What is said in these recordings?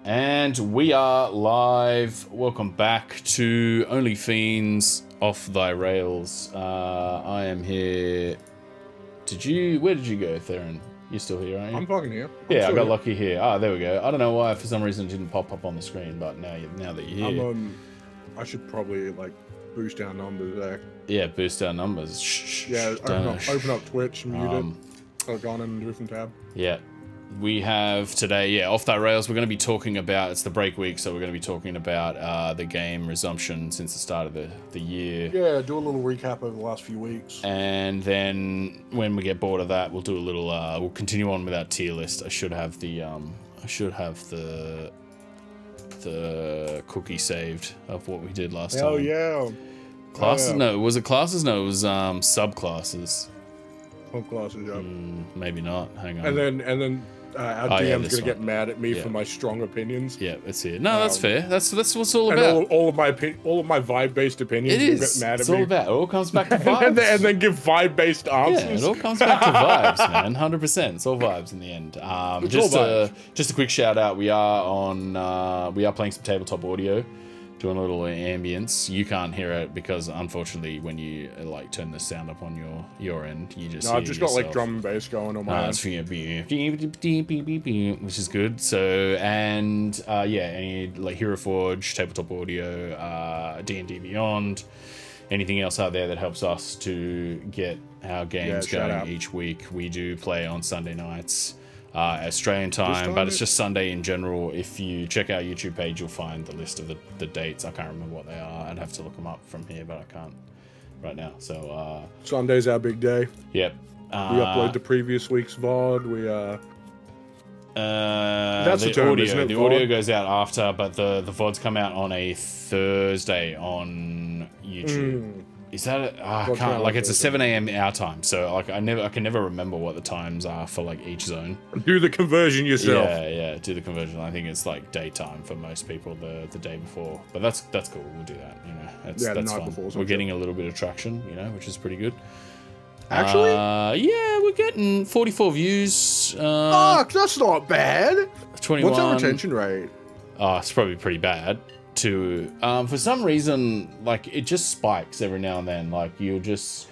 And we are live. Welcome back to Only Fiends Off Thy Rails. I am here. Where did you go, Theron? You're still here, aren't you? I'm fucking here. Yeah, I got lucky here. Ah, there we go. I don't know why for some reason it didn't pop up on the screen, but now that you're here. I should probably like boost our numbers there. Yeah, boost our numbers. Shh. Yeah, open up Twitch, mute it, click on it in a different tab. Yeah. We have today, Off Thy Rails. We're going to be talking about, it's the break week, so we're going to be talking about the game resumption since the start of the year. Yeah, do a little recap over the last few weeks. And then when we get bored of that, we'll do a little, we'll continue on with our tier list. I should have the cookie saved of what we did last time. Oh, yeah. Classes? Yeah. No, was it classes? No, it was subclasses. Subclasses, yeah. Maybe not. Hang on. And then our DM's gonna get mad at me for my strong opinions. Yeah, it's here. No, that's fair. That's what it's all and about. all of my vibe-based opinions. It is. Will get mad at it's me. all about. It all comes back to vibes. and then give vibe-based answers. Yeah, it all comes back to vibes, man. 100%. It's all vibes in the end. Just a quick shout out. We are playing some tabletop audio, doing a little ambience. You can't hear it because unfortunately when you like turn the sound up on your end, you just I've just got like drum and bass going on my end. Which is good. So any like Hero Forge, tabletop audio, D&D Beyond, anything else out there that helps us to get our games going each week. We do play on Sunday nights. Australian time, but it's just Sunday in general. If you check our YouTube page, you'll find the list of the dates. I can't remember what they are. I'd have to look them up from here, but I can't right now. So Sunday's our big day. Yep. We upload the previous week's VOD. That's the the term, audio. isn't it? The audio goes out after, but the VODs come out on a Thursday on YouTube. Is that it? I can't, like, it's a 7 a.m. our time, so like I can never remember what the times are for like each zone. Do the conversion yourself. Yeah, do the conversion. I think it's like daytime for most people the day before, but that's cool. We'll do that. You know, that's fun. We're getting a little bit of traction, you know, which is pretty good. Actually, we're getting 44 views. Fuck, that's not bad. 21. What's our retention rate? Oh, it's probably pretty bad. For some reason, like, it just spikes every now and then. Like, you'll just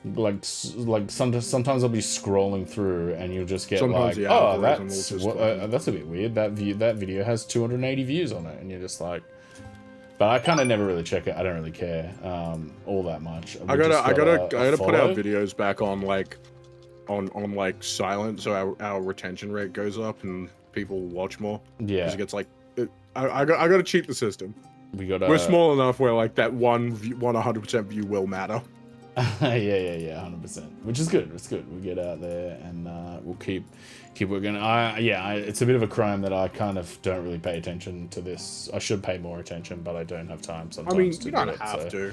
like sometimes I'll be scrolling through and you'll just get that's a bit weird. That video has 280 views on it, and you're just like, but I kind of never really check it. I don't really care all that much. I gotta put our videos back on like silent, so our retention rate goes up and people watch more. Yeah, because it gets like. I gotta cheat the system. We're small enough where like that one 100% view will matter. yeah, 100%. Which is good. It's good. We get out there and we'll keep working. It's a bit of a crime that I kind of don't really pay attention to this. I should pay more attention, but I don't have time sometimes. I mean, you don't have to.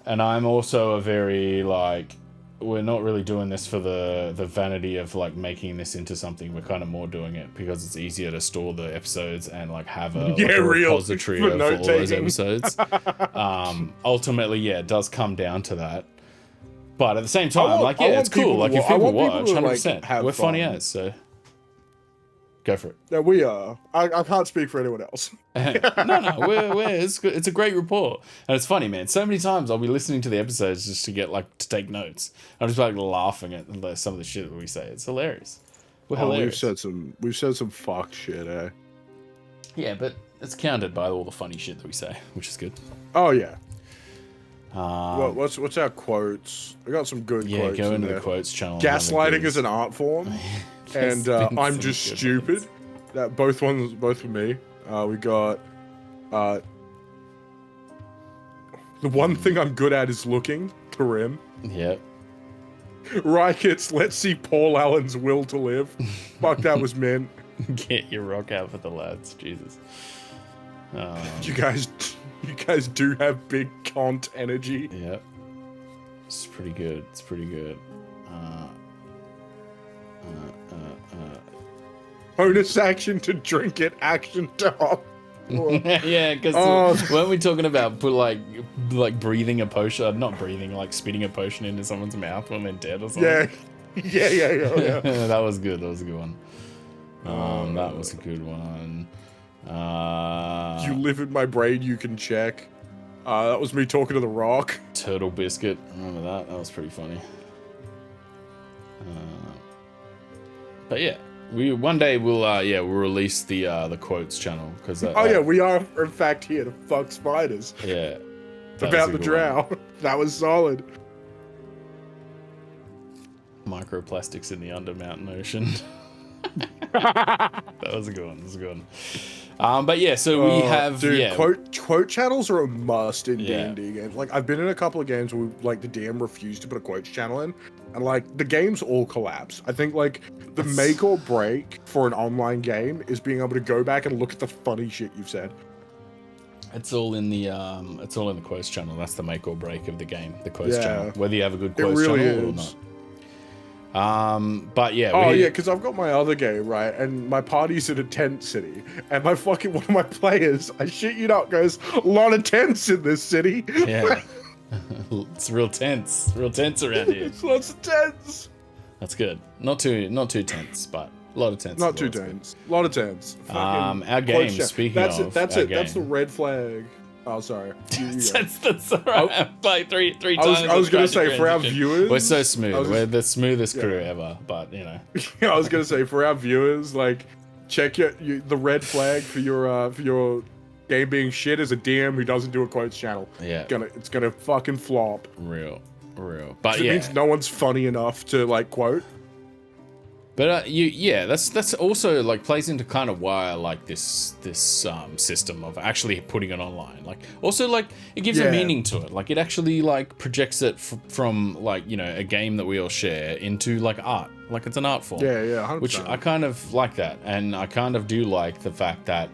And I'm also a very like. We're not really doing this for the vanity of like making this into something. We're kind of more doing it because it's easier to store the episodes and like have a repository for all those episodes. Ultimately, it does come down to that. But at the same time, it's cool. Like if people watch, 100%, we're funny as so. Go for it. Yeah, we are. I can't speak for anyone else. No, it's a great report. And it's funny, man. So many times I'll be listening to the episodes just to take notes. I'm just like laughing at some of the shit that we say. It's hilarious. We're hilarious. We've said some fuck shit, eh? Yeah, but it's countered by all the funny shit that we say, which is good. Oh yeah. What's our quotes? I got some good quotes. Yeah, go into the quotes channel. Gaslighting is an art form. And I'm just stupid. That both for me. We got the one thing I'm good at is looking. Karim. Yep. Rykits, let's see Paul Allen's will to live. Fuck, that was mint. Get your rock out for the lads, Jesus. You guys do have big cont energy. Yep. It's pretty good. Bonus action to drink it, action to hop. Yeah, because weren't we talking about like breathing a potion, not breathing, like spitting a potion into someone's mouth when they're dead or something? Yeah. That was good. That was a good one. That was a good one. You live in my brain, you can check. That was me talking to the Rock. Turtle Biscuit. Remember that? That was pretty funny. But yeah, one day we'll release the quotes channel because we are in fact here to fuck spiders. Yeah. About the drow. That was solid. Microplastics in the Undermountain Ocean. That was a good one. But yeah, so we have quote channels are a must in D&D games. Like I've been in a couple of games where like the DM refused to put a quotes channel in, and like the games all collapse. I think like the make or break for an online game is being able to go back and look at the funny shit you've said. It's all in the quotes channel. That's the make or break of the game. The quotes channel, whether you have a good quotes channel or not. But yeah. Because I've got my other game, right? And my party's in a tent city. And one of my players, I shit you not, goes, a lot of tents in this city. Yeah. It's real tense. Real tense around here. It's lots of tents. That's good. Not too tense, but a lot of tense. Not too tense. A lot of tense. Our game, speaking of. That's it. That's the red flag. Oh, sorry. That's all right. Like three times. I was going to say, for our viewers... We're so smooth. We're the smoothest crew ever, but, you know. I was going to say, for our viewers, like, check the red flag for your game being shit as a DM who doesn't do a quotes channel. Yeah. It's gonna fucking flop. Real. But it means no one's funny enough to, like, quote. But that's also like plays into kind of why I like this system of actually putting it online. Like also like it gives a meaning to it. Like it actually like projects it from like, you know, a game that we all share into like art. Like it's an art form. Yeah, 100%. Which I kind of like that, and I kind of do like the fact that,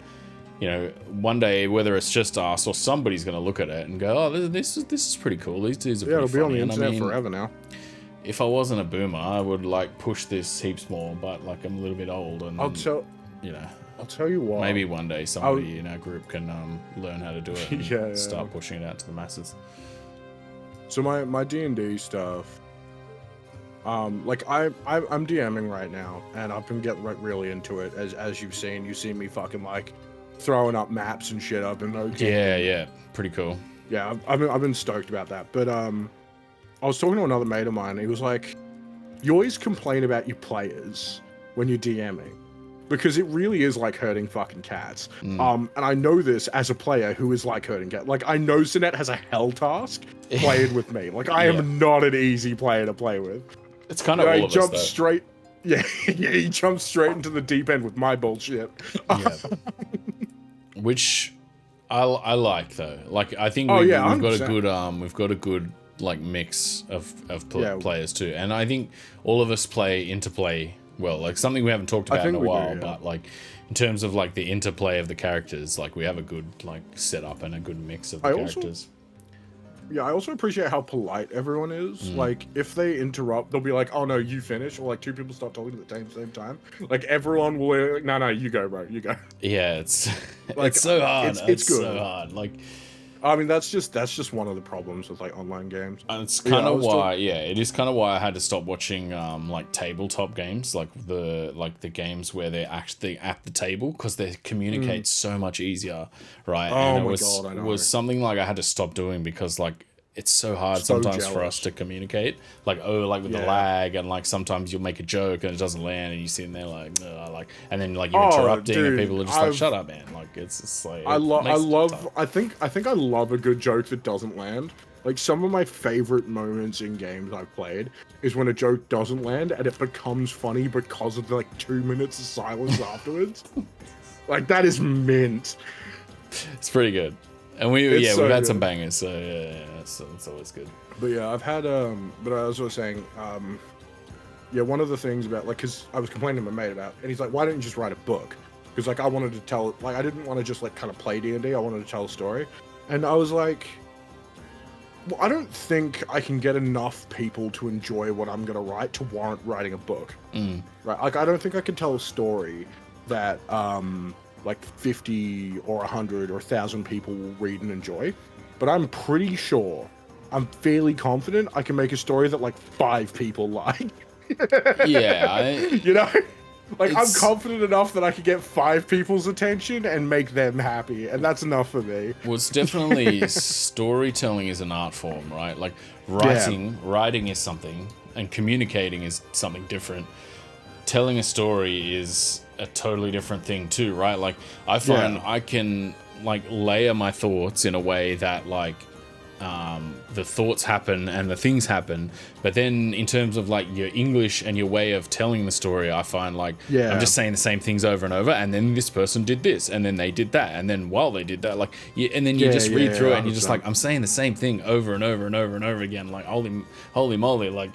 you know, one day whether it's just us or somebody's gonna look at it and go, oh, this is pretty cool. These dudes are pretty funny. It'll be on the internet forever now. If I wasn't a boomer, I would like push this heaps more, but like I'm a little bit old, and I'll tell you what. Maybe one day somebody in our group can learn how to do it and start pushing it out to the masses. So my D&D stuff, like I'm DMing right now, and I've been getting really into it. As you've seen me fucking like throwing up maps and shit up in those. Yeah, pretty cool. Yeah, I've been stoked about that, but I was talking to another mate of mine. He was like, you always complain about your players when you're DMing because it really is like herding fucking cats. And I know this as a player who is like herding cats. Like I know Sinet has a hell task playing with me. Like I am not an easy player to play with. It's kind of all of us, though. Straight. Yeah, he jumps straight into the deep end with my bullshit. Which I like though. Like I think we've got a good like mix of players too, and I think all of us play interplay well. Like something we haven't talked about in a while, but like in terms of like the interplay of the characters, like we have a good like setup and a good mix of the characters. I also appreciate how polite everyone is. Like if they interrupt, they'll be like, "Oh no, you finish," or like two people start talking at the same time. Like everyone will be like, "No, you go, bro, you go." Yeah, it's like it's so hard. It's good. So hard. Like. I mean, that's just one of the problems with like online games. And it's kind of why, it is kind of why I had to stop watching like tabletop games, like the games where they're actually at the table, because they communicate so much easier, right? Oh my god, I know. It was something like I had to stop doing because like it's so hard sometimes for us to communicate. Like with the lag, and like sometimes you'll make a joke and it doesn't land, and you're sitting there like, and then like you're interrupting, and people are just like, "Shut up, man!" Like it's just like I think I love a good joke that doesn't land. Like some of my favorite moments in games I've played is when a joke doesn't land and it becomes funny because of like 2 minutes of silence afterwards. Like that is mint. It's pretty good. And we've had some bangers, so it's always good. But yeah, I've had but I was saying, one of the things about like, because I was complaining to my mate about, and he's like, why don't you just write a book? Because like I wanted to tell, like I didn't want to just like kind of play D&D, I wanted to tell a story, and I was like, well, I don't think I can get enough people to enjoy what I'm gonna write to warrant writing a book, right? Like I don't think I can tell a story that like 50 or 100 or 1,000 people will read and enjoy, but I'm pretty sure, I'm fairly confident I can make a story that like 5 people like. Yeah, you know. Like, I'm confident enough that I could get 5 people's attention and make them happy, and that's enough for me. Well, it's definitely storytelling is an art form, right? Like writing is something, and communicating is something different. Telling a story is a totally different thing too, right? Like I find I can like layer my thoughts in a way that like the thoughts happen and the things happen, but then in terms of like your English and your way of telling the story, I find like I'm just saying the same things over and over, and then this person did this, and then they did that, and then while they did that, like and then you just read through it and you're just like, I'm saying the same thing over and over and over and over again, like holy moly, like.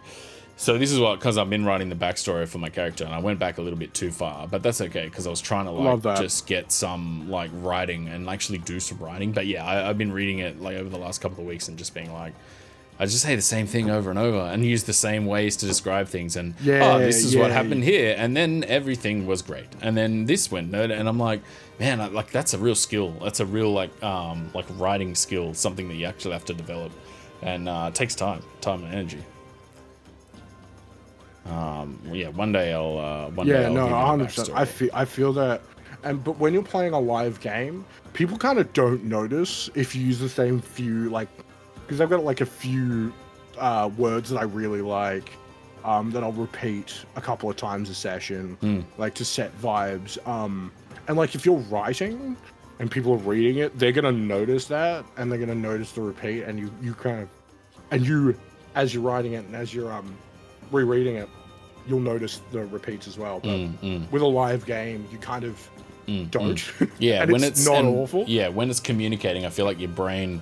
So this is what, because I've been writing the backstory for my character, and I went back a little bit too far, but that's okay, because I was trying to like just get some like writing and actually do some writing. But yeah, I've been reading it like over the last couple of weeks and just being like, I just say the same thing over and over and use the same ways to describe things, and this is what happened here, and then everything was great, and then this went, and I'm like, man, like that's a real skill. That's a real like writing skill, something that you actually have to develop, and it takes time and energy. One day I'll. 100%. I feel that, but when you're playing a live game, people kind of don't notice if you use the same few, like, because I've got like a few words that I really like, that I'll repeat a couple of times a session, like to set vibes. And like if you're writing and people are reading it, they're gonna notice that, and they're gonna notice the repeat, and you kind of, and you as you're writing it and as you're rereading it, you'll notice the repeats as well. But with a live game, you kind of don't. Yeah, and when it's not awful. Yeah, when it's communicating, I feel like your brain,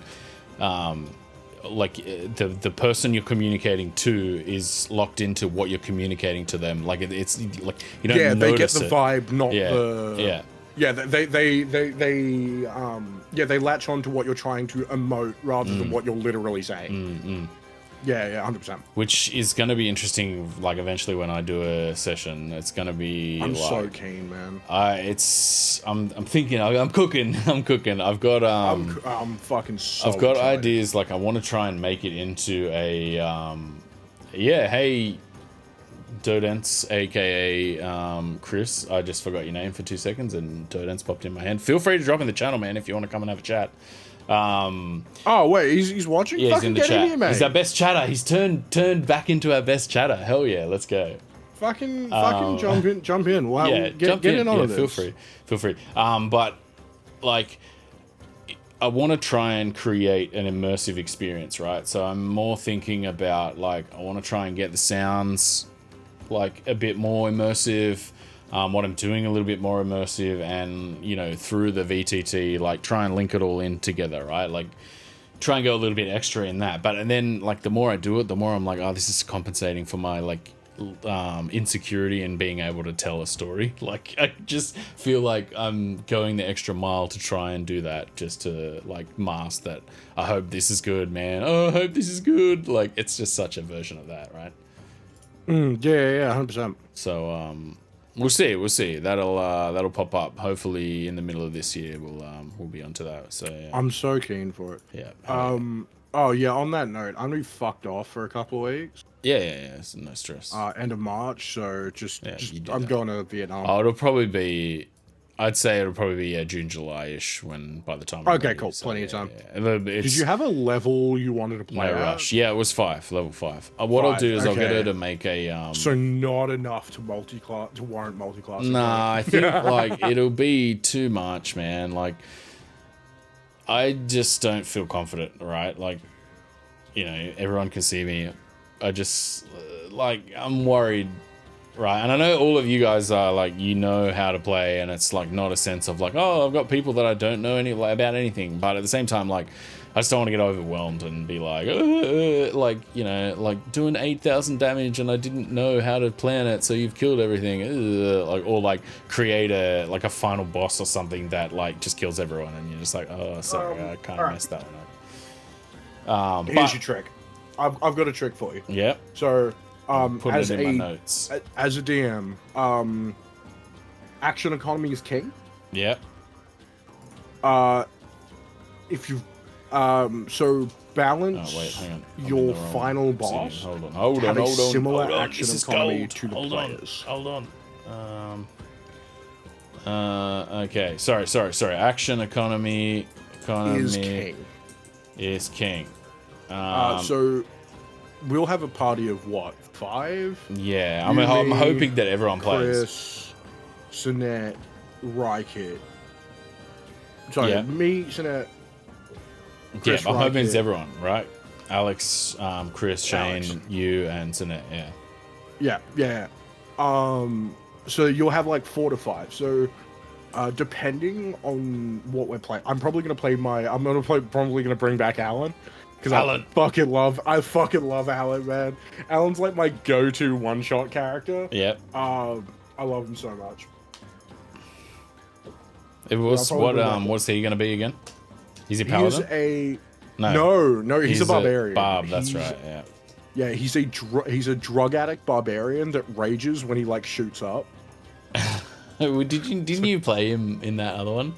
like the person you're communicating to is locked into what you're communicating to them. Like it's like you don't notice they get the vibe, not the they latch on to what you're trying to emote rather than what you're literally saying. Yeah, 100%. Which is going to be interesting, like, eventually when I do a session. It's going to be, I'm so keen, man. I'm thinking, I'm cooking. I've got, I'm fucking so I've got excited. ideas, like, I want to try and make it into a, hey, Dodence, aka Chris, I just forgot your name for 2 seconds, and Dodence popped in my hand. Feel free to drop in the channel, man, if you want to come and have a chat. Oh wait, he's watching. Yeah, he's in the chat. Here, mate. He's our best chatter. He's turned back into our best chatter. Hell yeah, let's go. Fucking jump in. Wow, yeah, get in on this. Feel free. But like, I want to try and create an immersive experience, right? So I'm more thinking about like, I want to try and get the sounds like a bit more immersive. What I'm doing a little bit more immersive, and you know, through the VTT, like try and link it all in together, right? Like try and go a little bit extra in that. But and then like the more I do it, the more I'm like, oh, this is compensating for my like insecurity in being able to tell a story. Like I just feel like I'm going the extra mile to try and do that, just to like mask that. I hope this is good, man. Oh, I hope this is good. Like it's just such a version of that, right? Yeah, 100%. So we'll see. That'll pop up. Hopefully in the middle of this year we'll be onto that. So yeah. I'm so keen for it. Yeah. Oh yeah. On that note, I'm gonna be fucked off for a couple of weeks. Yeah. It's no stress. End of March. So just I'm going to Vietnam. Oh, it'll probably be. I'd say it'll probably be June, July-ish by the time. Okay, cool. So, plenty of time. Yeah. Did you have a level you wanted to play? No rush. Yeah, it was level 5. What I'll do is I'll get her to make a. So not enough to warrant multi-class. Nah, I think like it'll be too much, man. Like, I just don't feel confident, right? Like, you know, everyone can see me. I just like I'm worried. Right, and I know all of you guys are like, you know how to play, and it's like not a sense of like, oh, I've got people that I don't know about anything, but at the same time, like, I just don't want to get overwhelmed and be like, like, you know, like doing 8,000 damage and I didn't know how to plan it, so you've killed everything, like, or like create a final boss or something that like just kills everyone, and you're just like, oh, sorry, I kind of messed that one up. Here's your trick. I've got a trick for you. Yep. So. Put it in my notes. As a DM, action economy is king. Yep. If you so balance your final boss. Hold on. Similar action economy to the players. Hold on. Okay. Sorry. Action economy is king. So we'll have a party of what, 5? Yeah, I'm hoping that everyone plays. Chris, Sinette, Rykit. Sorry, me, Sinette. Chris, I'm hoping it's Rykit. everyone, right? Alex, Chris, Shane, Alex. you, and Sinette. Yeah. So you'll have like 4 to 5. So, depending on what we're playing, I'm probably gonna bring back Alan. Because I fucking love Alan, man. Alan's like my go-to one-shot character. Yep. I love him so much. What's he gonna be again? Is he paladin? No, he's a barbarian. That's right. Yeah. Yeah, he's a drug addict barbarian that rages when he like shoots up. Didn't you play him in that other one?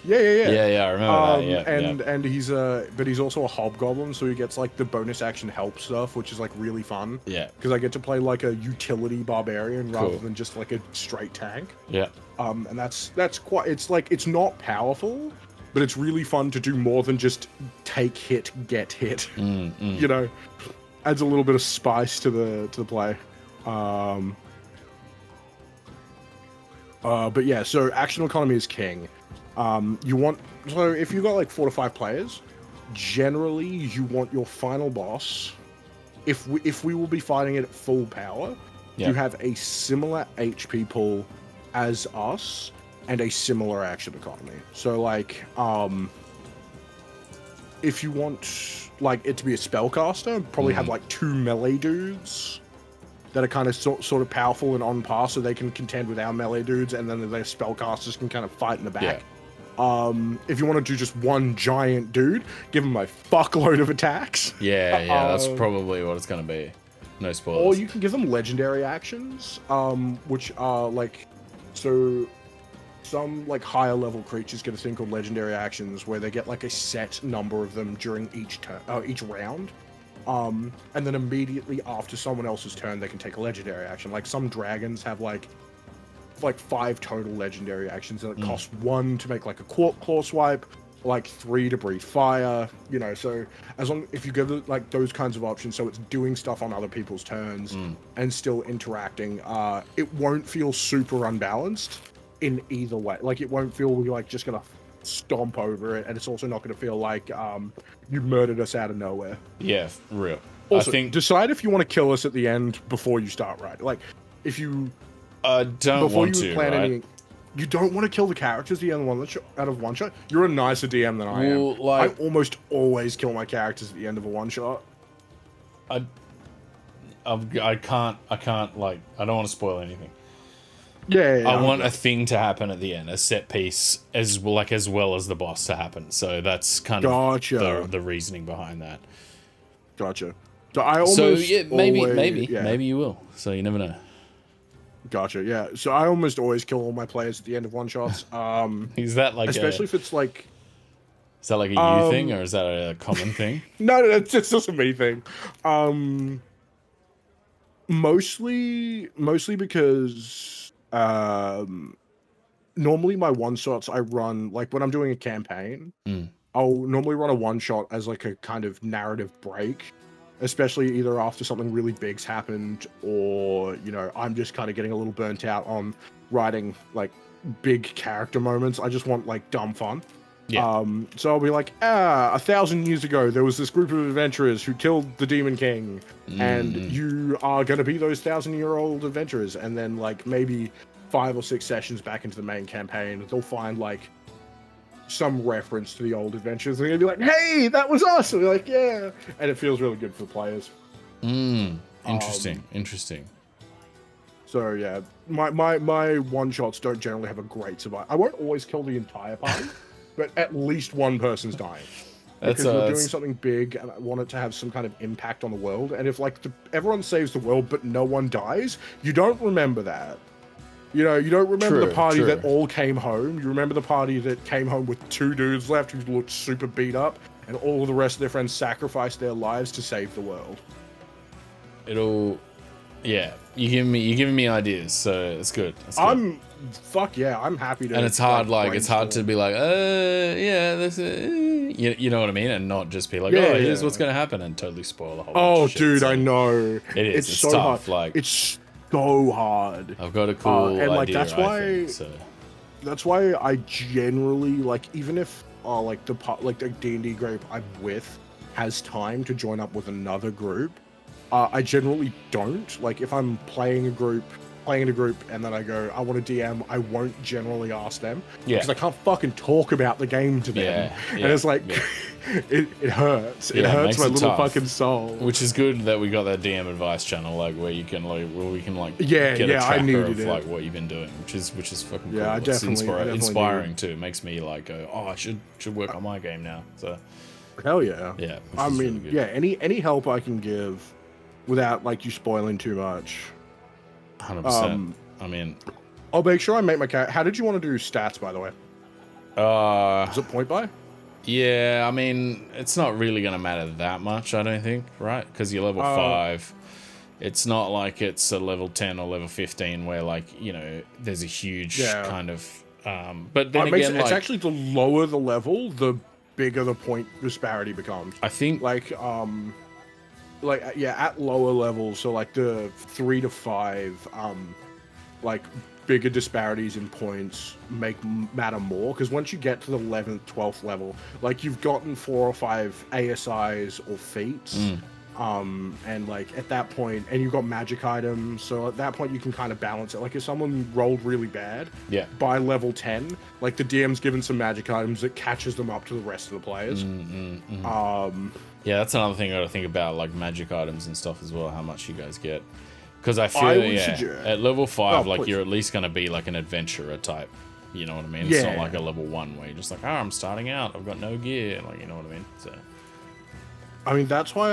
Yeah. I remember that. And he's also a hobgoblin, so he gets like the bonus action help stuff, which is like really fun. Yeah. Because I get to play like a utility barbarian rather than just like a straight tank. Yeah. And that's quite. It's not powerful, but it's really fun to do more than just take hit, get hit. You know, adds a little bit of spice to the play. But yeah, so action economy is king. So if you've got like 4 to 5 players, generally you want your final boss. If we will be fighting it at full power, you have a similar HP pool as us and a similar action economy. So like, if you want like it to be a spellcaster, probably have like 2 melee dudes that are kind of sort of powerful and on par, so they can contend with our melee dudes, and then their spellcasters can kind of fight in the back. Yeah. If you want to do just one giant dude, give him a fuckload of attacks. Yeah, that's probably what it's going to be. No spoilers. Or you can give them legendary actions, which are like, so some like higher level creatures get a thing called legendary actions, where they get like a set number of them during each round. And then immediately after someone else's turn, they can take a legendary action. Like some dragons have like 5 total legendary actions, and it costs 1 to make like a claw swipe, like 3 to breathe fire. You know, so if you give it like those kinds of options, so it's doing stuff on other people's turns and still interacting, it won't feel super unbalanced in either way. Like it won't feel like just gonna stomp over it, and it's also not gonna feel like you murdered us out of nowhere. Yeah, real. Also, decide if you want to kill us at the end before you start, right? Like, if you don't want to, right? You don't want to kill the characters at the end out of one shot. You're a nicer DM than I am. I almost always kill my characters at the end of a one shot. I can't. Like, I don't want to spoil anything. Yeah, I want a thing to happen at the end, a set piece as well as the boss to happen. So that's kind of the reasoning behind that. Gotcha. So maybe you will. So you never know. Gotcha. Yeah. So I almost always kill all my players at the end of one shots. Is that like especially if it's like? Is that like a you thing, or is that a common thing? No, it's just a me thing. Mostly because normally my one shots I run, like when I'm doing a campaign, I'll normally run a one shot as like a kind of narrative break, especially either after something really big's happened, or you know, I'm just kind of getting a little burnt out on writing like big character moments. I just want like dumb fun. Yeah. So I'll be like, 1,000 years ago, there was this group of adventurers who killed the Demon King, and you are going to be those 1,000-year-old adventurers. And then, like, maybe 5 or 6 sessions back into the main campaign, they'll find, like, some reference to the old adventures. They're going to be like, hey, that was us! And we're like, yeah! And it feels really good for the players. Interesting. So, yeah, my one-shots don't generally have a great survival. I won't always kill the entire party. But at least one person's dying. Because we're doing something big, and I want it to have some kind of impact on the world. And if, like, everyone saves the world, but no one dies, you don't remember that. You know, you don't remember the party that all came home. You remember the party that came home with 2 dudes left who looked super beat up, and all of the rest of their friends sacrificed their lives to save the world. Yeah, you're giving me ideas, so it's good. That's good. Fuck yeah, I'm happy to. And it's hard, like it's hard to be like, yeah, this is, you know what I mean, and not just be like, here's what's gonna happen, and totally spoil the whole. Oh, shit. dude, So I know. it's so tough. hard. Like it's so hard. I've got a cool and like idea. that's why. I think, so. That's why I generally like, even if like the D&D group I'm with has time to join up with another group, I generally don't. Like if I'm playing in a group and then I go, I want to DM, I won't generally ask them because I can't fucking talk about the game to them. And it's like it hurts. It hurts my little fucking soul. Which is good that we got that DM advice channel, like where you can get a I tracker needed of like what you've been doing, which is fucking cool. I It's definitely inspiring too. It makes me like go, I should work on my game now. So hell yeah. Yeah. I mean, really any help I can give without like you spoiling too much. 100%. I mean, I'll make sure I make my character. How did you want to do stats, by the way? Is it point by? Yeah, I mean, it's not really going to matter that much, I don't think, right? Because you're level 5. It's not like it's a level 10 or level 15 where, like, you know, there's a huge kind of... but then again, it's actually the lower the level, the bigger the point disparity becomes. I think... at lower levels, so like the 3 to 5, like bigger disparities in points matter more, because once you get to the 11th, 12th level, like you've gotten 4 or 5 ASIs or feats, and like at that point, and you've got magic items, so at that point you can kind of balance it. Like if someone rolled really bad, by level 10, like the DM's given some magic items that catches them up to the rest of the players. Yeah, that's another thing I gotta think about, like magic items and stuff as well, how much you guys get. Because I feel, at level 5, like you're at least gonna be like an adventurer type. You know what I mean? It's not like a level 1 where you're just like, I'm starting out, I've got no gear, like, you know what I mean? So, I mean, that's why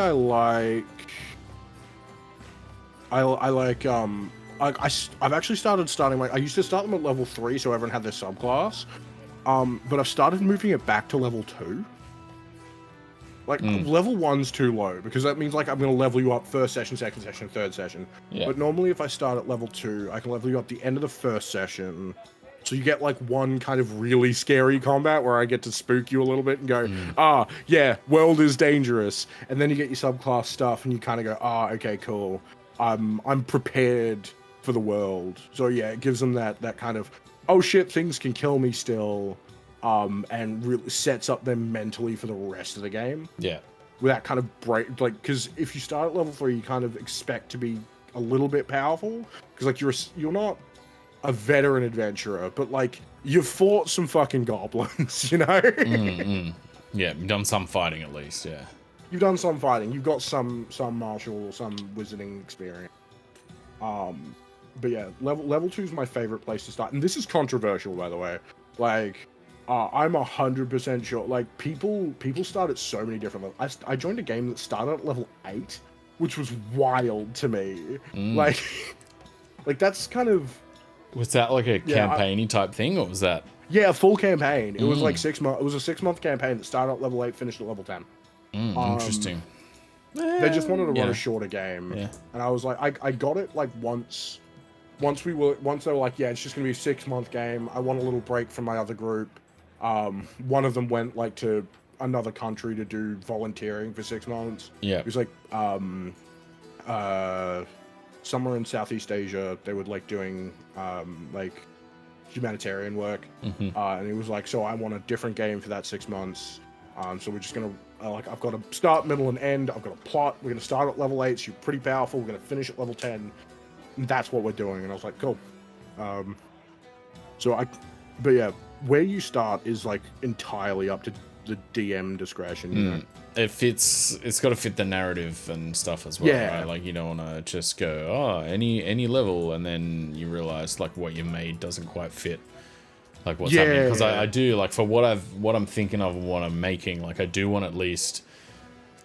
I've actually starting like, I used to start them at level 3 so everyone had their subclass, but I've started moving it back to level 2. Like, level 1's too low, because that means, like, I'm going to level you up first session, second session, third session. Yeah. But normally if I start at level 2, I can level you up the end of the first session, so you get, like, one kind of really scary combat where I get to spook you a little bit and go, world is dangerous. And then you get your subclass stuff and you kind of go, okay, cool. I'm prepared for the world. So, yeah, it gives them that kind of, oh, shit, things can kill me still. And really sets up them mentally for the rest of the game. Yeah. With that kind of break, like, because if you start at level 3, you kind of expect to be a little bit powerful, because like you're not a veteran adventurer, but like you've fought some fucking goblins, you know. Yeah, you've done some fighting at least. Yeah. You've done some fighting. You've got some martial, some wizarding experience. But yeah, level 2 is my favorite place to start, and this is controversial, by the way. Like. I'm 100% sure. Like people start at so many different levels. I joined a game that started at level 8, which was wild to me. Like that's kind of. Was that like a campaigny type thing, or was that? Yeah, a full campaign. It was like 6 months. It was a 6-month campaign that started at level 8, finished at level 10. Interesting. They just wanted to run a shorter game, and I was like, I got it like once. Once they were like, it's just gonna be a 6-month game. I want a little break from my other group. One of them went like to another country to do volunteering for 6 months. Yeah. It was like somewhere in Southeast Asia. They were like doing like humanitarian work. And it was like, so I want a different game for that 6 months. So we're just gonna like, I've got a start, middle, and end. I've got a plot. We're gonna start at level 8, so you're pretty powerful. We're gonna finish at level 10. And that's what we're doing. And I was like, cool. But yeah, where you start is like entirely up to the DM discretion. You know? It's got to fit the narrative and stuff as well, right? Like you don't want to just go, any level, and then you realize like what you made doesn't quite fit like what's happening. Because I do, like, for what I'm thinking of and what I'm making, like I do want at least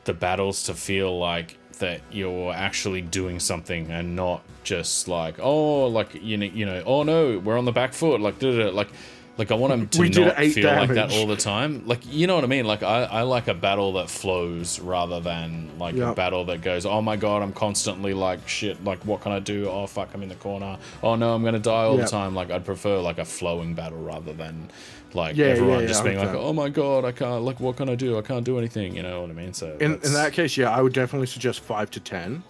the battles to feel like that you're actually doing something and not just like, oh, like you know, oh no, we're on the back foot, like like Like I want him to not feel like that all the time. Like, you know what I mean? Like I like a battle that flows rather than like a battle that goes, oh my god, I'm constantly like shit, like what can I do? Oh fuck, I'm in the corner. Oh no, I'm gonna die all the time. Like I'd prefer like a flowing battle rather than like everyone just being like, oh my god, I can't, like what can I do? I can't do anything, you know what I mean? So in that case, I would definitely suggest 5 to 10.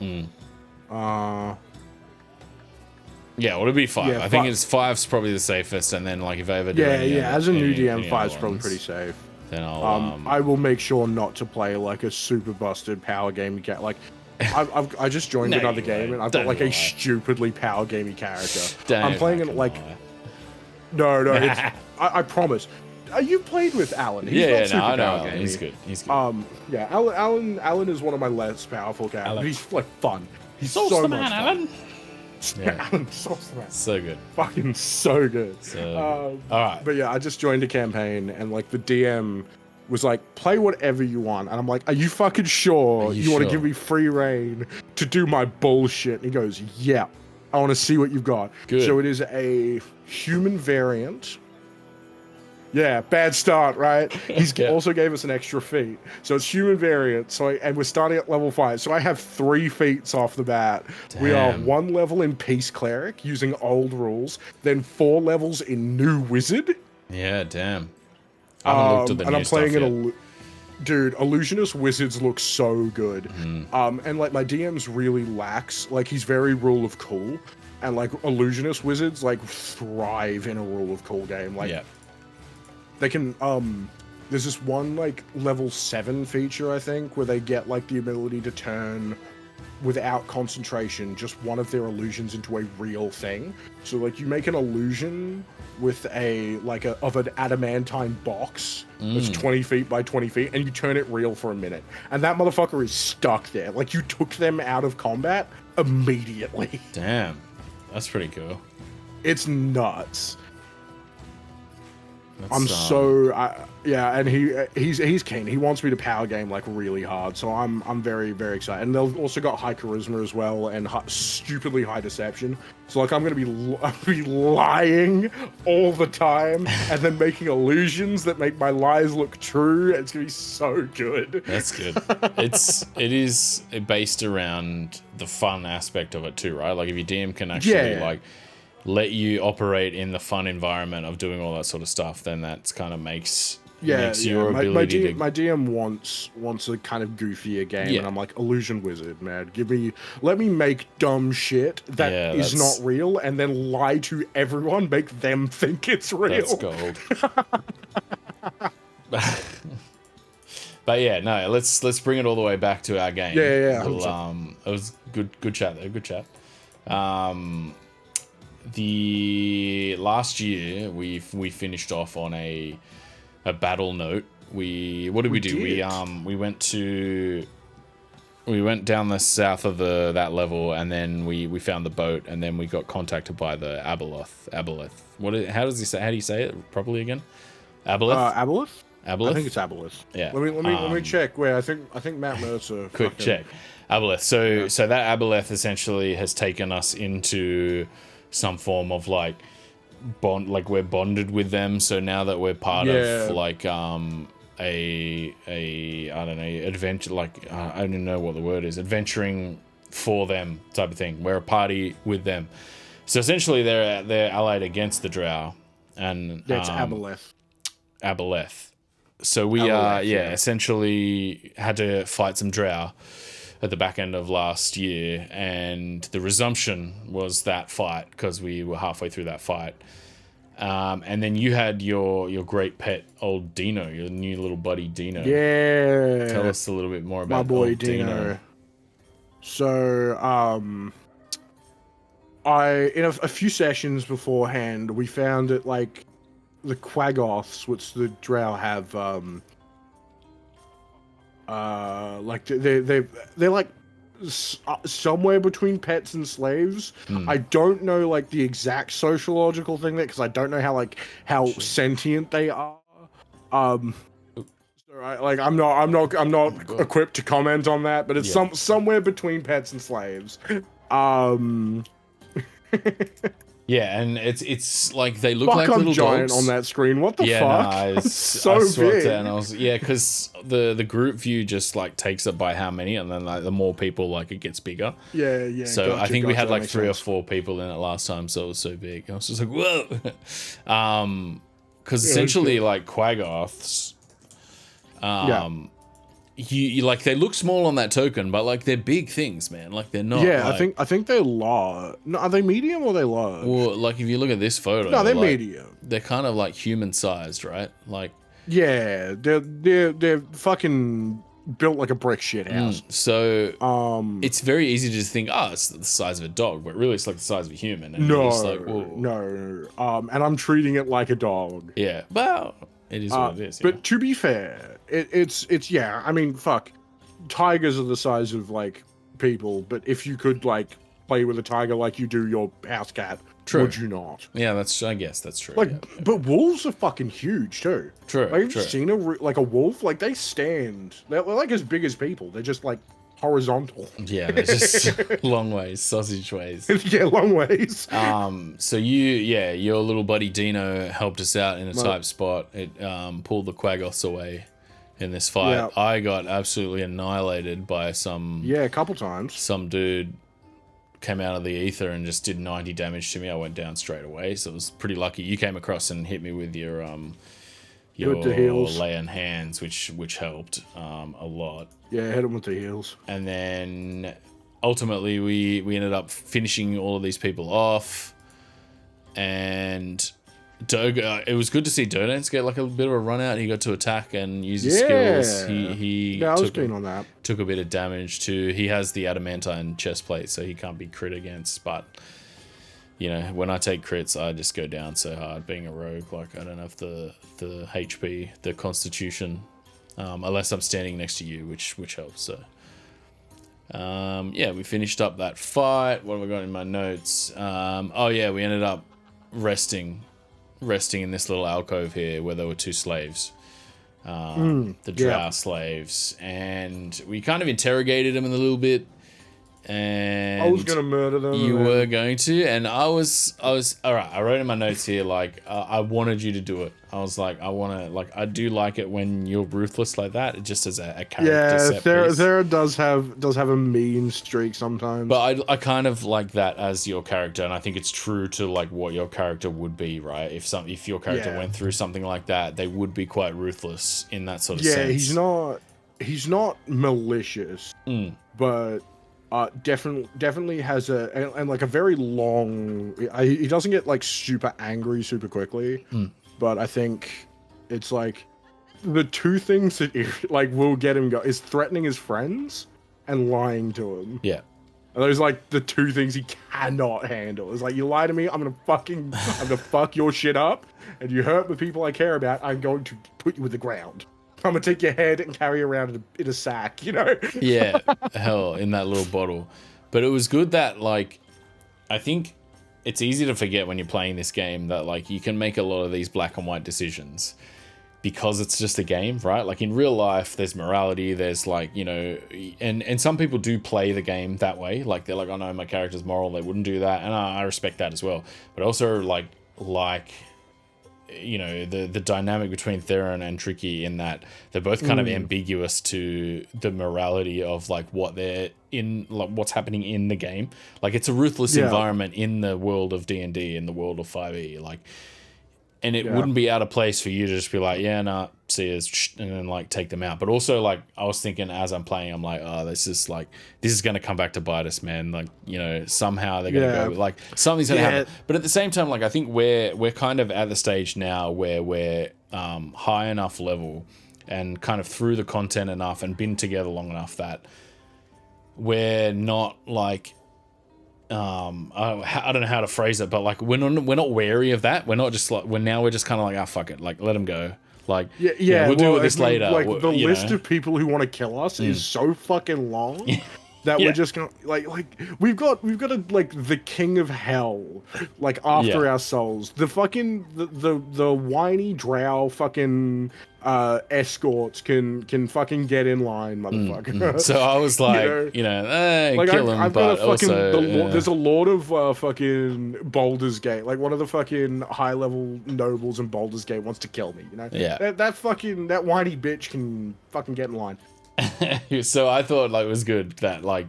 Yeah, well, it'd be 5. I think it's 5's probably the safest, and then like if I ever do as a new DM, 5's probably pretty safe. Then I'll I will make sure not to play like a super busted power gamey cat. Like I just joined another game and I've got like a stupidly power gamey character. I'm playing it like no, it's, I promise. You played with Alan. He's not super power gamey. He's good. He's good. Alan is one of my less powerful characters. He's like fun. He's so much fun. Alan. Alan, so good. Fucking so good. So, all right. But I just joined a campaign and like the DM was like, play whatever you want. And I'm like, are you fucking sure you want to give me free reign to do my bullshit? And he goes, yeah, I want to see what you've got. Good. So it is a human variant. Yeah, bad start, right? He's also gave us an extra feat. So it's human variant. And we're starting at level 5. So I have 3 feats off the bat. Damn. We are 1 level in Peace Cleric using old rules, then 4 levels in New Wizard. Yeah, damn. I haven't looked at the and new I'm playing stuff in dude, Illusionist Wizards look so good. And like my DM's really lax. Like he's very rule of cool. And like Illusionist Wizards like thrive in a rule of cool game. Like they can there's this one like level 7 feature I think where they get like the ability to turn without concentration just one of their illusions into a real thing. So like you make an illusion with of an adamantine box that's 20 feet by 20 feet and you turn it real for a minute. And that motherfucker is stuck there. Like you took them out of combat immediately. Damn. That's pretty cool. It's nuts. And he's keen. He wants me to power game like really hard, so I'm very, very excited. And they've also got high charisma as well and stupidly high deception. So like I'm gonna be lying all the time and then making illusions that make my lies look true. It's gonna be so good. That's good. It is based around the fun aspect of it too, right? Like if your DM can actually like let you operate in the fun environment of doing all that sort of stuff, then that's kind of makes your ability my DM wants a kind of goofier game, and I'm like, illusion wizard, man. Let me make dumb shit that is not real, and then lie to everyone, make them think it's real. That's gold. But let's bring it all the way back to our game. Yeah. It was good chat though. Good chat. The last year we finished off on a battle note. What did we do? We went down the south of that level, and then we found the boat, and then we got contacted by the Aboleth. How do you say it properly again? Aboleth? Aboleth? Aboleth? I think it's Aboleth. Yeah. Let me check. Wait, I think Matt Mercer. Quick check. Aboleth. So that Aboleth essentially has taken us into some form of like bond, like we're bonded with them. So now that we're part of like I don't know, adventure, like I don't know what the word is, adventuring for them type of thing. We're a party with them. So essentially they're allied against the Drow, and that's Aboleth. Aboleth. So we essentially had to fight some Drow at the back end of last year, and the resumption was that fight because we were halfway through that fight. And then you had your great pet, old Dino, your new little buddy Dino. Yeah. Tell us a little bit more about my boy old Dino. So, in a few sessions beforehand, we found that like the Quaggoths, which the Drow have, like they're like somewhere between pets and slaves. I don't know like the exact sociological thing there because I don't know how sentient they are. So like I'm not equipped to comment on that, but it's somewhere between pets and slaves. Yeah, and it's like they look Fuck, like I'm little giant dogs on that screen. What the yeah, fuck? no, I'm so swapped big. it and I was because the group view just like takes it by how many, and then like the more people, like it gets bigger. Yeah. So gotcha, I think we had that like makes 3 sense. or 4 people in it last time, so it was so big. I was just like, whoa. Because essentially like Quaggoths, you like they look small on that token, but like they're big things, man. Like they're not. Yeah, like, I think they're large. No, are they medium or are they large? Well, like if you look at this photo, No, they're like, medium. They're kind of like human sized, right? Like Yeah, they're fucking built like a brick shit house. so. It's very easy to just think, oh, it's the size of a dog, but really it's like the size of a human. And you're just like, whoa. No. And I'm treating it like a dog. Yeah, well, it is what it is. But to be fair, it's yeah. I mean, fuck, tigers are the size of like people. But if you could like play with a tiger like you do your house cat, would you not? Yeah, I guess that's true. Like, yeah. but wolves are fucking huge too. True. Like, have you seen a wolf? Like they stand. They're like as big as people. They're just like horizontal. Yeah, they're just long ways, sausage ways. Yeah, long ways. So your little buddy Dino helped us out in a type spot. It pulled the Quaggoths away in this fight. Yeah. I got absolutely annihilated by a couple times. some dude came out of the ether and just did 90 damage to me. I went down straight away, so it was pretty lucky. You came across and hit me with your lay on hands, which helped a lot. Yeah, hit him with the heels. And then ultimately we ended up finishing all of these people off, and it was good to see Dodance get like a bit of a run out. He got to attack and use his skills. He I was keen on that. Took a bit of damage too. He has the adamantine chest plate, so he can't be crit against, but you know, when I take crits, I just go down so hard being a rogue. Like, I don't have the HP, the constitution, unless I'm standing next to you, which helps. So, yeah, we finished up that fight. What have I got in my notes? Oh yeah, we ended up resting in this little alcove here where there were 2 slaves. The drow slaves, and we kind of interrogated them a little bit. And I was gonna murder them. You were going to, and I was all right. I wrote in my notes here like I wanted you to do it. I was like, I do like it when you're ruthless like that. Just as a character. Yeah, set Sarah does have a mean streak sometimes. But I kind of like that as your character, and I think it's true to like what your character would be, right? If your character went through something like that, they would be quite ruthless in that sort of sense. Yeah, he's not malicious, but. Definitely has and like a very long. He doesn't get like super angry super quickly, but I think it's like the 2 things that like will get him go is threatening his friends and lying to him. Yeah, and those like the 2 things he cannot handle. It's like, you lie to me, I'm gonna fuck your shit up, and you hurt the people I care about, I'm going to put you in the ground. I'm gonna take your head and carry you around in a sack, you know? Yeah, hell, in that little bottle. But it was good that, like, I think it's easy to forget when you're playing this game that, like, you can make a lot of these black and white decisions because it's just a game, right? Like, in real life, there's morality, there's, like, you know, and some people do play the game that way. Like, they're like, oh, no, my character's moral, they wouldn't do that. And I respect that as well. But also, like you know, the dynamic between Theron and Tricky in that they're both kind of ambiguous to the morality of like what they're in, like what's happening in the game. Like, it's a ruthless environment in the world of D&D, in the world of 5e, like, and it wouldn't be out of place for you to just be like, yeah, nah, see us, and then like take them out. But also, like, I was thinking as I'm playing, I'm like, oh, this is going to come back to bite us, man. Like, you know, somehow they're going to go, like, something's going to happen. But at the same time, like, I think we're kind of at the stage now where we're high enough level and kind of through the content enough and been together long enough that we're not like, I don't know how to phrase it, but like we're not wary of that. We're not just like we're just kind of like, oh, fuck it, like let them go. Like we'll deal with this later. Like the list of people who want to kill us is so fucking long that we're just gonna like we've got a, like the king of hell like after our souls. The fucking the whiny drow fucking escorts can fucking get in line, motherfucker. So I was like, like kill him, I've but got a fucking also there's a lord of fucking Baldur's Gate, like one of the fucking high level nobles in Baldur's Gate wants to kill me, that whiny bitch can fucking get in line. So I thought like it was good that like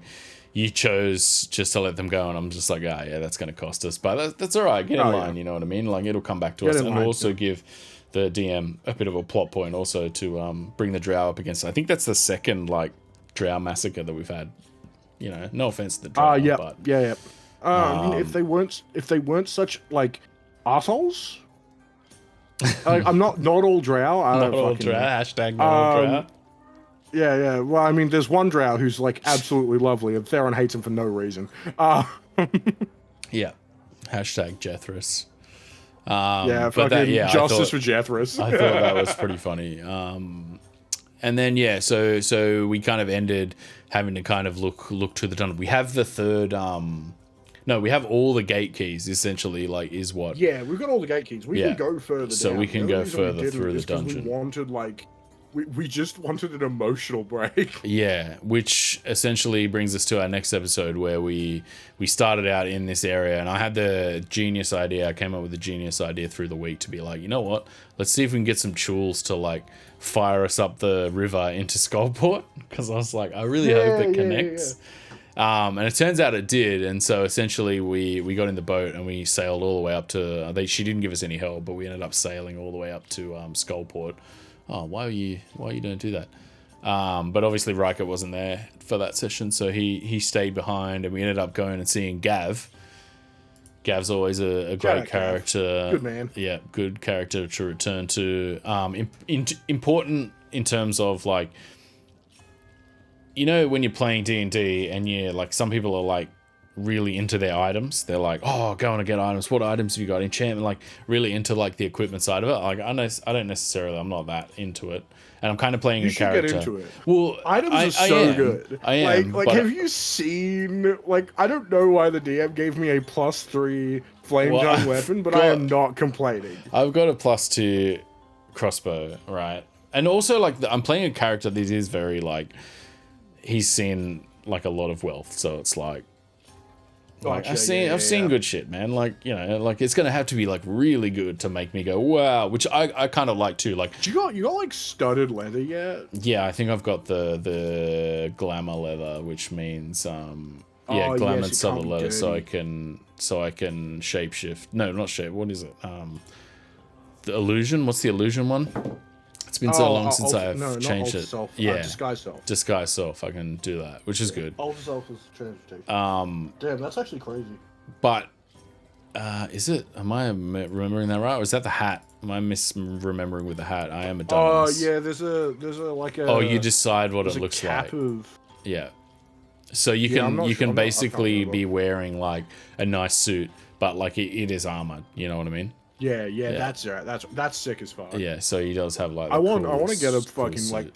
you chose just to let them go, and I'm just like, that's going to cost us, but that's all right. Get in line, you know what I mean? Like it'll come back to us, and also give the DM a bit of a plot point also to bring the drow up against. I think that's the second like drow massacre that we've had. No offense to the drow, but I mean, if they weren't such like assholes. I'm not all drow. Not all drow. Hashtag not all drow. Yeah. Well, I mean, there's one drow who's like absolutely lovely, and Theron hates him for no reason. Yeah. Hashtag Jethris. Justice for Jethris. I thought that was pretty funny. And then so we kind of ended having to kind of look to the tunnel. We have the third. We have all the gate keys essentially. Like is what. Yeah, we've got all the gate keys. We can go further. So down. we can go further through the dungeon. We wanted like. We just wanted an emotional break. Yeah, which essentially brings us to our next episode where we started out in this area, and I had the genius idea. I came up with the genius idea through the week to be like, you know what? Let's see if we can get some chools to like fire us up the river into Skullport, because I was like, I really hope it connects. And it turns out it did, and so essentially we got in the boat and we sailed all the way up to. She didn't give us any help, but we ended up sailing all the way up to Skullport. Oh, why you don't do that? But obviously Riker wasn't there for that session, so he stayed behind, and we ended up going and seeing Gav. Gav's always a great character. Good man. Yeah, good character to return to. Important in terms of like, when you're playing D&D and you're like, some people are like really into their items. They're like, oh, going to get items. What items have you got? Enchantment, like really into like the equipment side of it. Like I don't necessarily, I'm not that into it. And I'm kind of playing a character. You should get into it. Well, items are so good. I am. Like have you seen, like, I don't know why the DM gave me a +3 flame gun weapon, but I am not complaining. I've got a +2 crossbow, right? And also like I'm playing a character that is very like, he's seen like a lot of wealth. So it's like, I've seen good shit, man. Like, like it's gonna have to be like really good to make me go wow, which I kind of like too. Like, you got like studded leather yet? Yeah, I think I've got the glamour leather, which means glamour studded leather, so I can shapeshift. No, not shape. What is it? The illusion. What's the illusion one? It's been so long since I've changed it. Self. Yeah, disguise self. Disguise self. I can do that, which is good. Alter self is transportation. Damn, that's actually crazy. But is it? Am I remembering that right? Or is that the hat? Am I misremembering with the hat? I am a dumbass. Oh yeah, there's a like a. Oh, you decide what it looks like. Yeah. So you can basically be wearing like a nice suit, but like it is armored. You know what I mean? Yeah, that's right. That's sick as fuck. Yeah, so he does have like. I want to get a fucking like.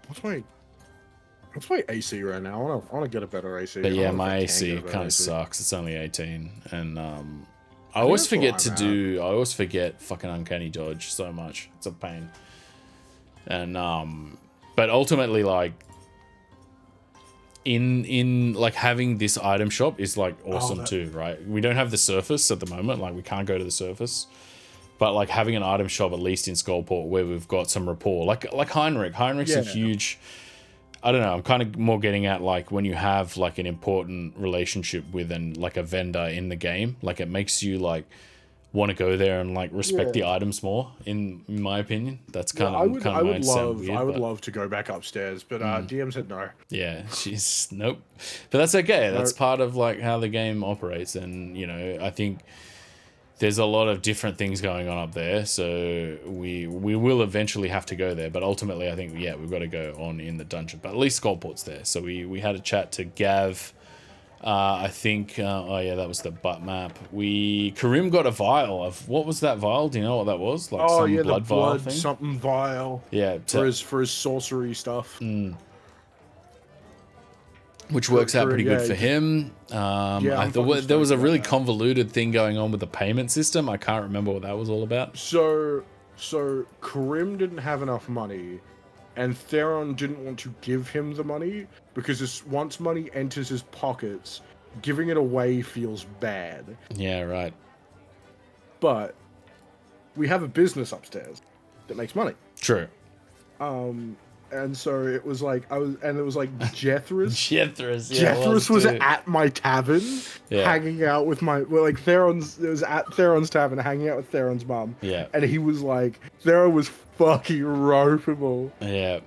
What's my AC right now? I want to get a better AC. But yeah, my AC kind of sucks. It's only 18, and I always forget fucking uncanny dodge so much. It's a pain. And but ultimately like. In like having this item shop is like awesome too, right? We don't have the surface at the moment, like we can't go to the surface, but like having an item shop at least in Skullport where we've got some rapport, like Heinrich's a huge. I don't know. I'm kind of more getting at like when you have like an important relationship with like a vendor in the game, like it makes you like want to go there and like respect the items more. In my opinion, that's kind of I would love to go back upstairs, but DM said no. Yeah, she's nope. But that's okay. That's part of like how the game operates, and I think there's a lot of different things going on up there. So we will eventually have to go there, but ultimately I think we've got to go on in the dungeon. But at least Skullport's there. So we had a chat to Gav. I think, that was the butt map. Karim got a vial of, what was that vial? Do you know what that was? Like blood vial thing? Something vial. Yeah. For his sorcery stuff. which works out pretty good for him. I thought there was a really convoluted thing going on with the payment system. I can't remember what that was all about. So Karim didn't have enough money, and Theron didn't want to give him the money because once money enters his pockets, giving it away feels bad. Yeah, right. But we have a business upstairs that makes money. True. And so it was like Jethris. Jethris was at my tavern, hanging out with Theron's. It was at Theron's tavern, hanging out with Theron's mum. Yeah. And he was like, Theron was fucking ropeable. Yeah.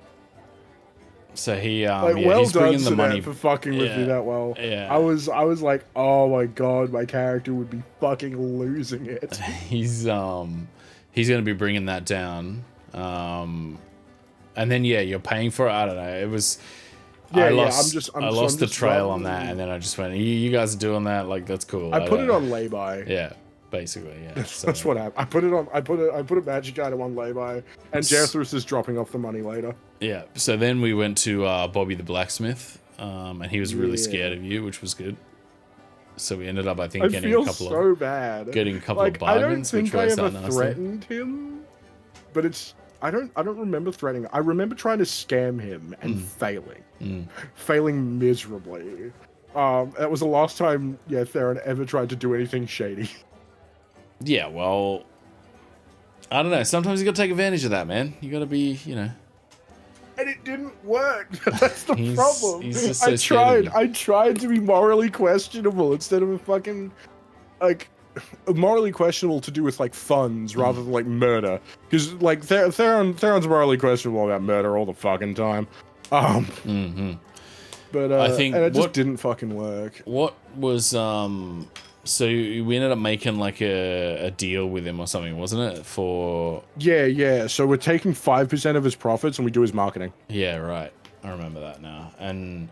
So he well he's done bringing the money for fucking with me that well. Yeah. I was like, oh my god, my character would be fucking losing it. He's gonna be bringing that down. And then you're paying for it. I don't know. It was. I lost the trail on that, and then I just went. You guys are doing that, like that's cool. I put it on lay-by. Yeah, basically, yeah. That's what happened. I put a magic item on lay-by, and Jethris is dropping off the money later. Yeah. So then we went to Bobby the blacksmith, and he was really scared of you, which was good. So we ended up, I think, getting a couple of bargains. I don't think which I works ever out nicely. threatened him, but it's. I don't remember threatening. I remember trying to scam him and failing miserably. That was the last time, Theron ever tried to do anything shady. Yeah, well, I don't know. Sometimes you gotta take advantage of that, man. You gotta be, And it didn't work. That's the problem. He's just so I tried to be morally questionable instead of a fucking, morally questionable to do with funds rather than murder, because Theron's morally questionable about murder all the fucking time. But I think and it just didn't fucking work. What was so we ended up making a deal with him or something, wasn't it? For so we're taking 5% of his profits and we do his marketing. Yeah, right. I remember that now. And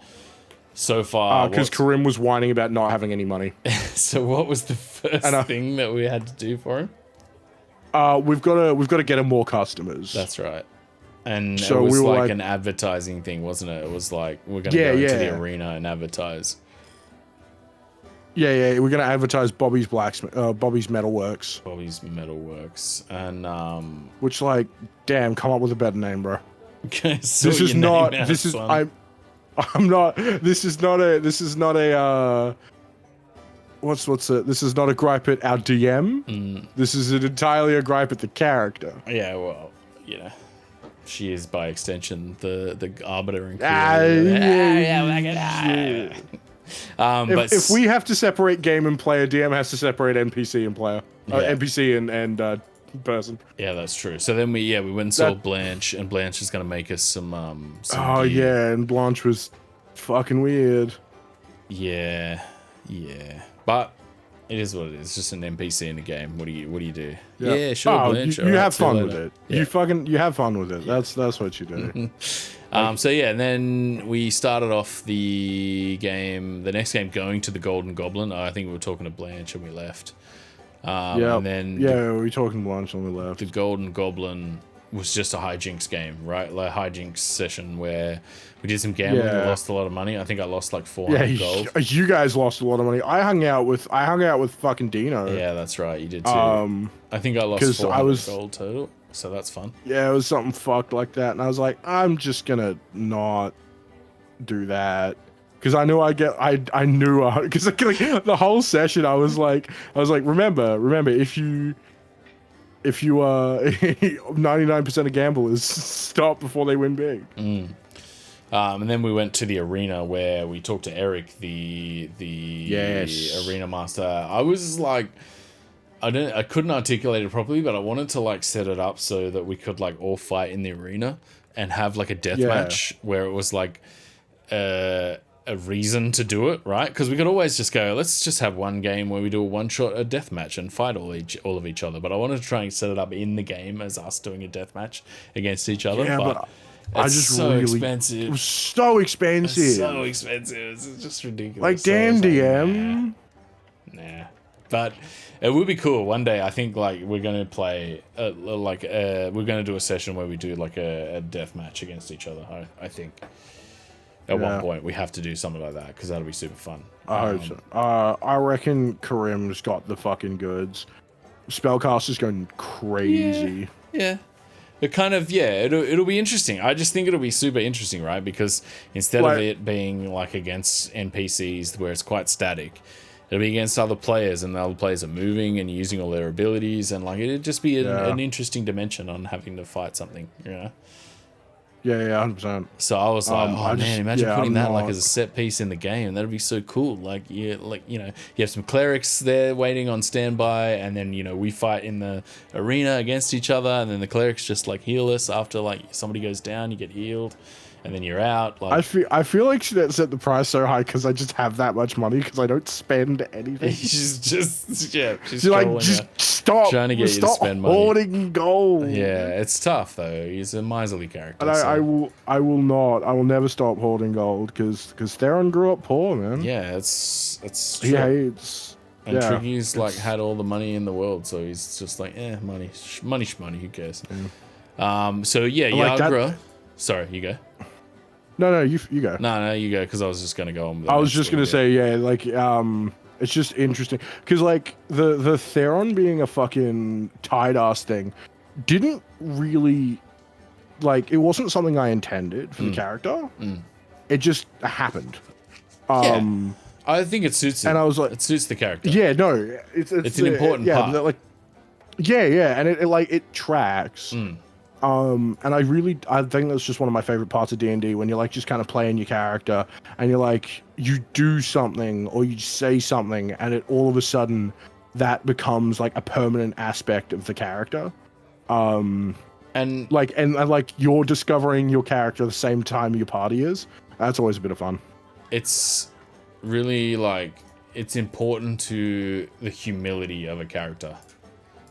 so far, because Karim was whining about not having any money. So what was the first thing that we had to do for him? We've got to get him more customers. That's right. And so it was an advertising thing, wasn't it? It was like we're going to go into the arena and advertise. Yeah, we're going to advertise Bobby's Metalworks. Bobby's Metalworks, and which damn, come up with a better name, bro. This is not a gripe at our DM. This is entirely a gripe at the character. Yeah, well, she is by extension the arbiter and but if we have to separate game and player, DM has to separate NPC and player. NPC and person. Yeah, that's true. So then we went and saw Blanche, and Blanche is gonna make us some gear. And Blanche was fucking weird. Yeah. But it is what it is. It's just an NPC in the game. What do you do? Yeah, sure, Blanche. You have fun with it. Yeah. You have fun with it. That's what you do. And then we started off the next game going to the Golden Goblin. I think we were talking to Blanche and we left. And then we were talking to Blanche and we left. The Golden Goblin was just a hijinks game, right? Like hijinks session where we did some gambling and lost a lot of money. I think I lost 400 gold. You guys lost a lot of money. I hung out with fucking Dino. Yeah, that's right. You did too. I think I lost 400 gold total. So that's fun. Yeah, it was something fucked like that, and I was like, I'm just gonna not do that because I knew because the whole session I was like, remember if you 99% of gamblers stop before they win big. And then we went to the arena where we talked to Eric, the arena master. I was like, I couldn't articulate it properly, but I wanted to set it up so that we could all fight in the arena and have a death match where it was a reason to do it, right? Because we could always just go, let's just have one game where we do a death match and fight all of each other. But I wanted to try and set it up in the game as us doing a death match against each other. Yeah, but it's expensive. It was so expensive. It's just ridiculous. Damn DM. Nah. But it would be cool one day. I think we're gonna play we're gonna do a session where we do a death match against each other. I think At one point, we have to do something like that because that'll be super fun. I hope so. I reckon Karim's got the fucking goods. Spellcaster's going crazy. Yeah. It kind of, it'll be interesting. I just think it'll be super interesting, right? Because instead of it being like against NPCs where it's quite static, it'll be against other players, and the other players are moving and using all their abilities, and like it'd just be an interesting dimension on having to fight something, you know? Yeah, 100%. So I was like, imagine putting that like as a set piece in the game. That'd be so cool. Like, you have some clerics there waiting on standby, and then, we fight in the arena against each other, and then the clerics just like heal us after like somebody goes down, you get healed, and then you're out. Like, I feel like she set the price so high because I just have that much money because I don't spend anything. she's like, just stop trying to get you to spend money. Hoarding gold. Yeah, it's tough though. He's a miserly character. And I will never stop hoarding gold because Theron grew up poor, man. Yeah, it's he hates. And Tricky's like had all the money in the world, so he's just like, money, who cares? Yeah. So yeah, Yagra. Sorry, you go. No, you go. No, you go, because I was just gonna go on with I was just gonna say, it's just interesting because like the Theron being a fucking tight ass thing didn't really, like, it wasn't something I intended for the character. It just happened. I think it suits it, and I was like, it suits the character. Yeah, no, it's an important part. Like, and it tracks. And I think that's just one of my favorite parts of D&D, when you're like just kind of playing your character and you're like, you do something or you say something and it all of a sudden that becomes like a permanent aspect of the character. And you're discovering your character at the same time your party is. That's always a bit of fun. It's really like, it's important to the humility of a character.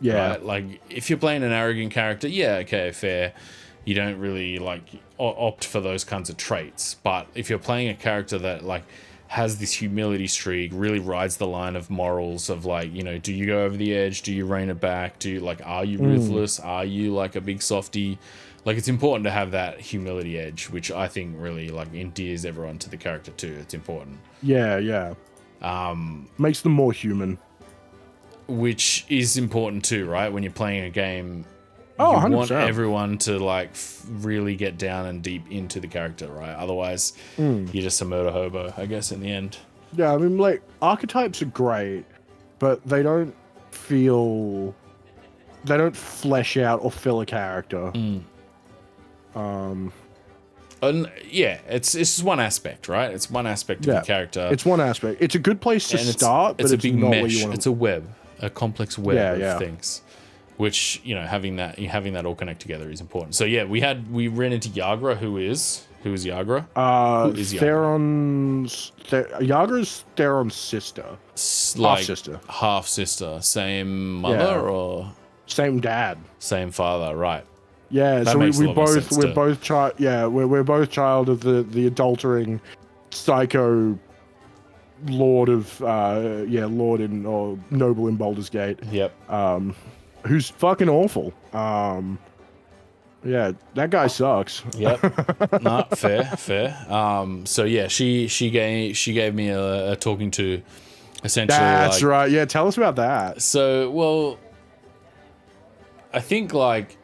Yeah. Right? Like, if you're playing an arrogant character, okay, fair. You don't really, like, opt for those kinds of traits. But if you're playing a character that, like, has this humility streak, really rides the line of morals of, like, do you go over the edge? Do you rein it back? Are you ruthless? Are you, like, a big softie? Like, it's important to have that humility edge, which I think really, like, endears everyone to the character, too. It's important. Yeah. Makes them more human. Which is important too, right? When you're playing a game, you 100%. Want everyone to like really get down and deep into the character, right? Otherwise, you're just a murder hobo, I guess, in the end. Yeah, I mean, like, archetypes are great, but they don't flesh out or fill a character. And it's just one aspect, right? It's one aspect of the character. It's one aspect. It's a good place to start, but it's a big not mesh. where you want It's a web, a complex web of things, which having that all connect together is important. So yeah, we ran into Yagra. Who is Yagra? Who is Yagra? Yagra's Theron's sister, half sister, same mother or same dad, same father, right? Yeah, so we're both child of the adultering psycho lord of lord in or noble in Baldur's Gate. Yep. Who's fucking awful. Yeah, that guy sucks. Yep. No, fair. So yeah, she gave me a talking to, essentially. That's right. Yeah, tell us about that. So, well, I think like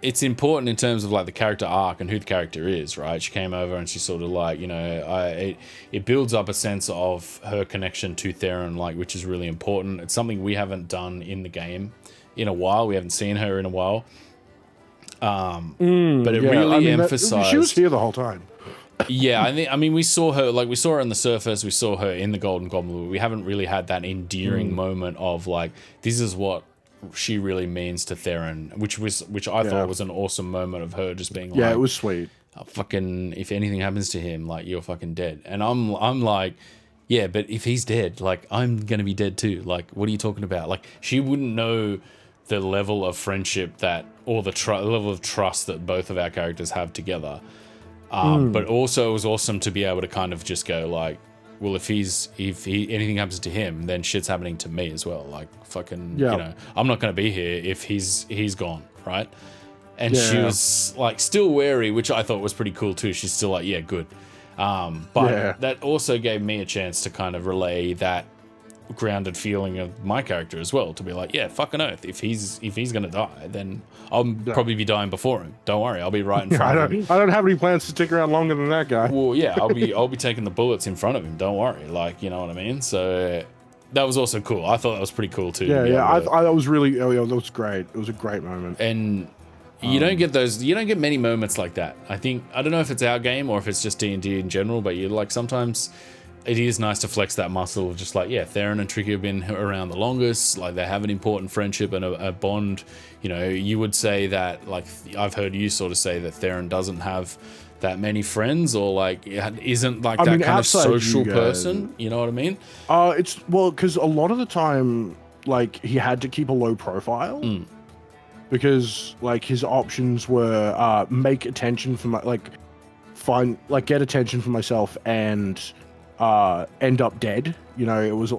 it's important in terms of like the character arc and who the character is, right? She came over and she sort of like, it builds up a sense of her connection to Theron, like, which is really important. It's something we haven't done in the game in a while. We haven't seen her in a while. But it really emphasized. She was here the whole time. Yeah, I mean, we saw her on the surface. We saw her in the Golden Goblin. We haven't really had that endearing moment of like, this is what she really means to Theron, which I thought was an awesome moment of her just being like, yeah, it was sweet. Oh, fucking, if anything happens to him, like, you're fucking dead. And I'm like, yeah, but if he's dead, like, I'm gonna be dead too. Like, what are you talking about? Like, she wouldn't know the level of friendship that, or the level of trust that both of our characters have together. But also it was awesome to be able to kind of just go like, well, if anything happens to him, then shit's happening to me as well. Like, fucking, I'm not going to be here if he's gone, right? And she was like still wary, which I thought was pretty cool too. She's still like, yeah, good. But that also gave me a chance to kind of relay that grounded feeling of my character as well, to be like, yeah, fucking oath, if he's gonna die, then I'll probably be dying before him. Don't worry, I'll be right in front of him. I don't have any plans to stick around longer than that guy. Well, yeah, I'll be taking the bullets in front of him. Don't worry, like, you know what I mean. So that was also cool. I thought that was pretty cool too. I was really, that was great. It was a great moment. And you don't get many moments like that. I don't know if it's our game or if it's just D&D in general, but you like sometimes it is nice to flex that muscle of just like, yeah, Theron and Tricky have been around the longest, like they have an important friendship and a bond. You know, you would say that, like, I've heard you sort of say that Theron doesn't have that many friends, or like isn't like that kind of social person, you know what I mean? It's, well, because a lot of the time, like, he had to keep a low profile because like his options were make attention for my, get attention for myself and end up dead. You know, there was a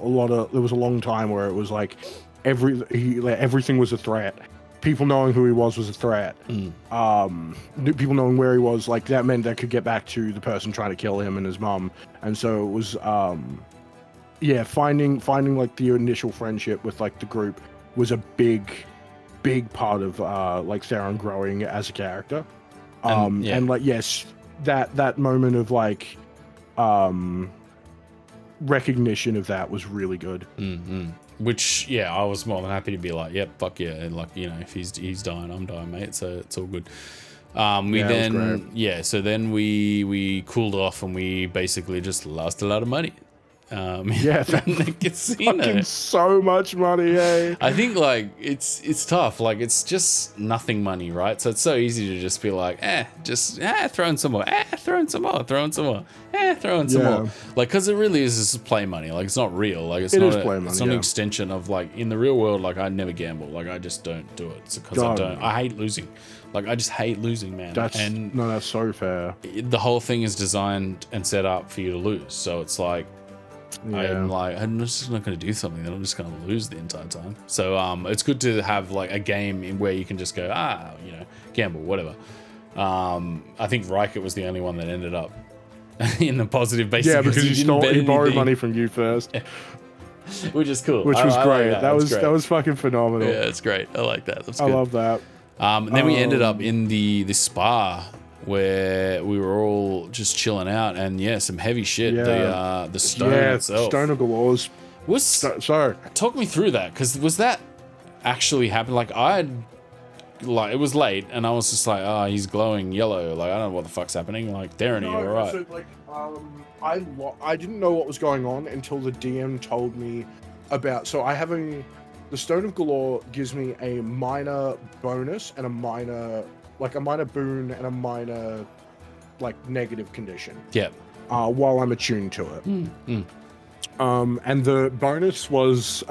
long time where it was like everything was a threat. People knowing who he was a threat. People knowing where he was, like, that meant that could get back to the person trying to kill him and his mum. And so it was finding like the initial friendship with like the group was a big part of like Theron growing as a character. And like, yes, that moment of like recognition of that was really good. Which, yeah, I was more than happy to be like, yep, fuck yeah, and like, you know, if he's dying, I'm dying, mate, so it's all good. So then we cooled off and we basically just lost a lot of money. In the casino. Fucking so much money, hey. I think like it's tough. Like, it's just nothing money, right? So it's so easy to just be like, throw in some more, throw in some more, throw in some more, throw in some more. Like, because it really is just play money. Like, it's not real. Like, it's not an extension of, like, in the real world. Like, I never gamble. Like, I just don't do it. It's because I hate losing. Like, I just hate losing, man. That's so fair. The whole thing is designed and set up for you to lose. So it's like, I'm just not going to do something that I'm just going to lose the entire time. So it's good to have like a game in where you can just go, you know, gamble, whatever. I think Riker was the only one that ended up in the positive, basically. Yeah, because he borrowed money from you first. Which is cool. Which was great. Like that was fucking phenomenal. Yeah, it's great. I like that. That's good. I love that. And then we ended up in the spa where we were all just chilling out, and some heavy shit. The stone itself. Stone of Galores. Sorry. Talk me through that, because was that actually happened? Like, it was late, and I was just like, he's glowing yellow. Like, I don't know what the fuck's happening. Like, Darren, are you alright? So, like, I didn't know what was going on until the DM told me about. So the Stone of Galore gives me a minor bonus and a minor boon and a minor, like, negative condition. Yeah. While I'm attuned to it. And the bonus was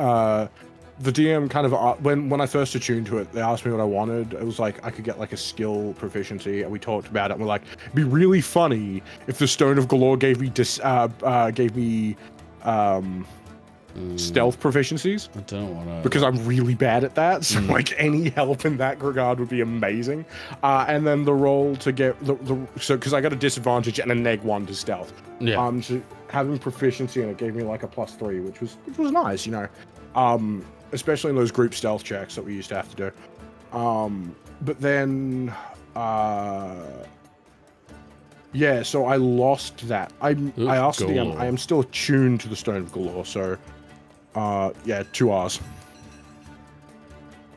the DM kind of when I first attuned to it, they asked me what I wanted. It was like I could get like a skill proficiency, and we talked about it. And we're like, it'd be really funny if the Stone of Galore gave me stealth proficiencies. I don't want to, because I'm really bad at that. So like any help in that regard would be amazing. And then the roll to get because I got a disadvantage and a -1 to stealth. Yeah. So having proficiency in it gave me like a +3, which was nice, you know. Especially in those group stealth checks that we used to have to do. But then so I lost that. I asked the DM, I am still attuned to the Stone of Galore, so 2 R's.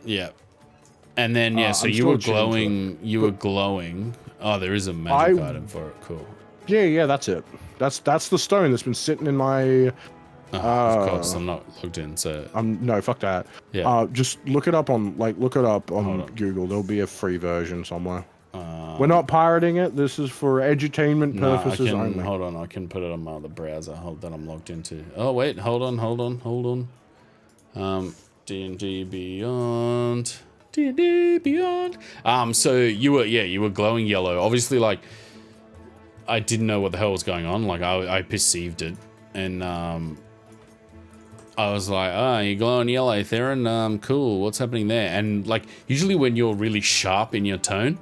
Yeah. And then so you were glowing. Oh, there is a magic item for it. Cool. Yeah, that's it. That's the stone that's been sitting in my of course, I'm not logged in, so no, fuck that. Yeah. Just look it up on Google. There'll be a free version somewhere. We're not pirating it. This is for edutainment purposes only. Hold on, I can put it on my other browser that I'm logged into. Oh wait, hold on. D&D Beyond. D&D Beyond. So you were glowing yellow. Obviously, like, I didn't know what the hell was going on. Like, I perceived it, and I was like, you're glowing yellow, Theron. Cool. What's happening there? And like, usually when you're really sharp in your tone,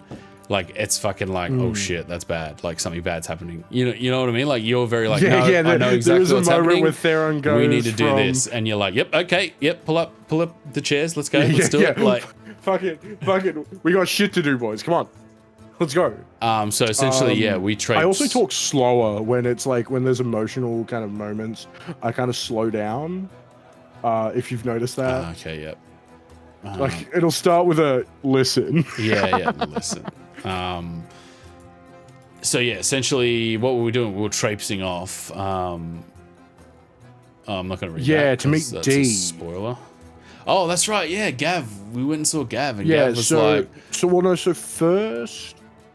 like it's fucking like, oh shit, that's bad. Like something bad's happening. You know what I mean? Like you're very like, no, I know exactly what's happening. Where Theron goes, we need to do this, and you're like, yep, okay, yep, pull up the chairs, let's go, let's do it. Like, fuck it, we got shit to do, boys. Come on, let's go. So essentially, we trade. I also talk slower when it's like when there's emotional kind of moments. I kind of slow down. If you've noticed that. Okay, yep. Like it'll start with a listen. Listen. So yeah, essentially what were we doing? We were traipsing off. I'm not going to read that. To meet D. Spoiler. Oh, that's right. Yeah, Gav. We went and saw Gav, and Gav was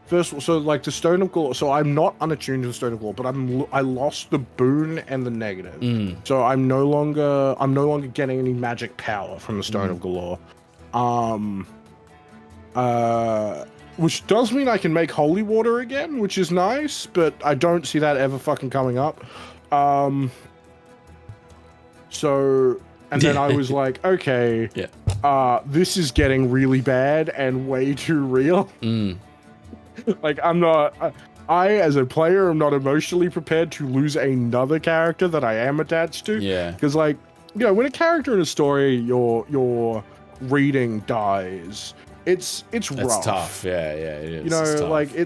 first, so like the Stone of Galore. So I'm not unattuned to the Stone of Galore, but I lost the boon and the negative. So I'm no longer getting any magic power from the Stone of Galore. Which does mean I can make holy water again, which is nice, but I don't see that ever fucking coming up. Then I was like, okay, this is getting really bad and way too real. Like I as a player am not emotionally prepared to lose another character that I am attached to. Yeah. Because like, when a character in a story you're reading dies, it's rough. It's tough. Yeah, it is.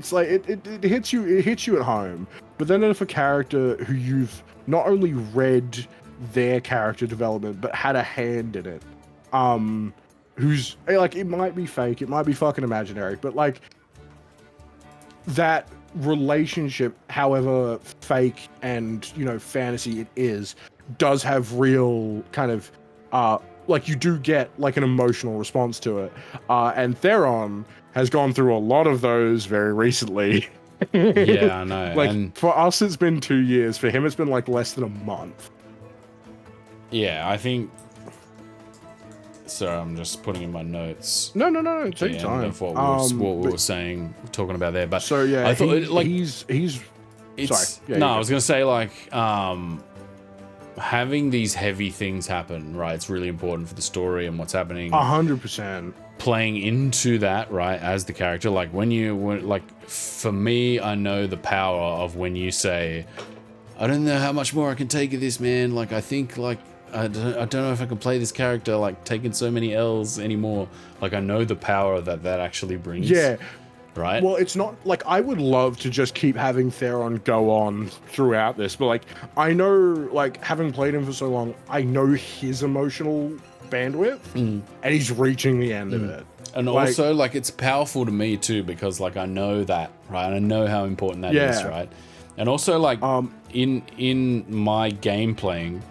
It hits you at home. But then if a character who you've not only read their character development but had a hand in it, who's like, it might be fake, it might be fucking imaginary, but like that relationship, however fake and fantasy it is, does have real kind of like you do get like an emotional response to it, and Theron has gone through a lot of those very recently. Yeah, I know. Like, and for us it's been 2 years, for him it's been like less than a month. Yeah, I think. Sorry, I'm just putting in my notes. No, take time. Of what we were saying, talking about there. But so yeah, I thought he's. Sorry. I was gonna say like having these heavy things happen, right? It's really important for the story and what's happening. 100%. Playing into that, right, as the character, like for me, I know the power of when you say, I don't know how much more I can take of this, man. Like, I think, like, I don't know if I can play this character, like, taking so many L's anymore. Like, I know the power that actually brings. Yeah. Right? Well, it's not, like, I would love to just keep having Theron go on throughout this, but, like, I know, like, having played him for so long, I know his emotional bandwidth, and he's reaching the end of it. And also, like, it's powerful to me, too, because, like, I know that, right? I know how important that is, right? And also, like, in my game playing,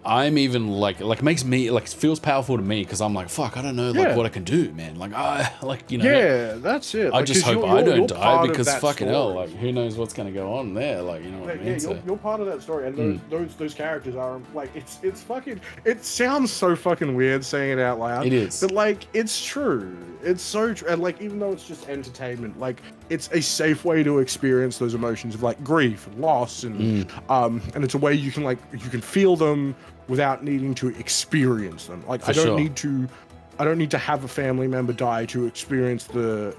I'm even like makes me like feels powerful to me because I'm like, fuck, I don't know like what I can do, man. Like yeah, that's it. I like, just hope I don't die because fucking story. hell, like who knows what's gonna go on there, like, you know what I mean? Yeah, you're part of that story, and those characters are like, it's fucking. It sounds so fucking weird saying it out loud. It is, but like it's true. It's so true, and like even though it's just entertainment, like it's a safe way to experience those emotions of like grief and loss, and it's a way you can feel them without needing to experience them. Like, I don't need to have a family member die to experience a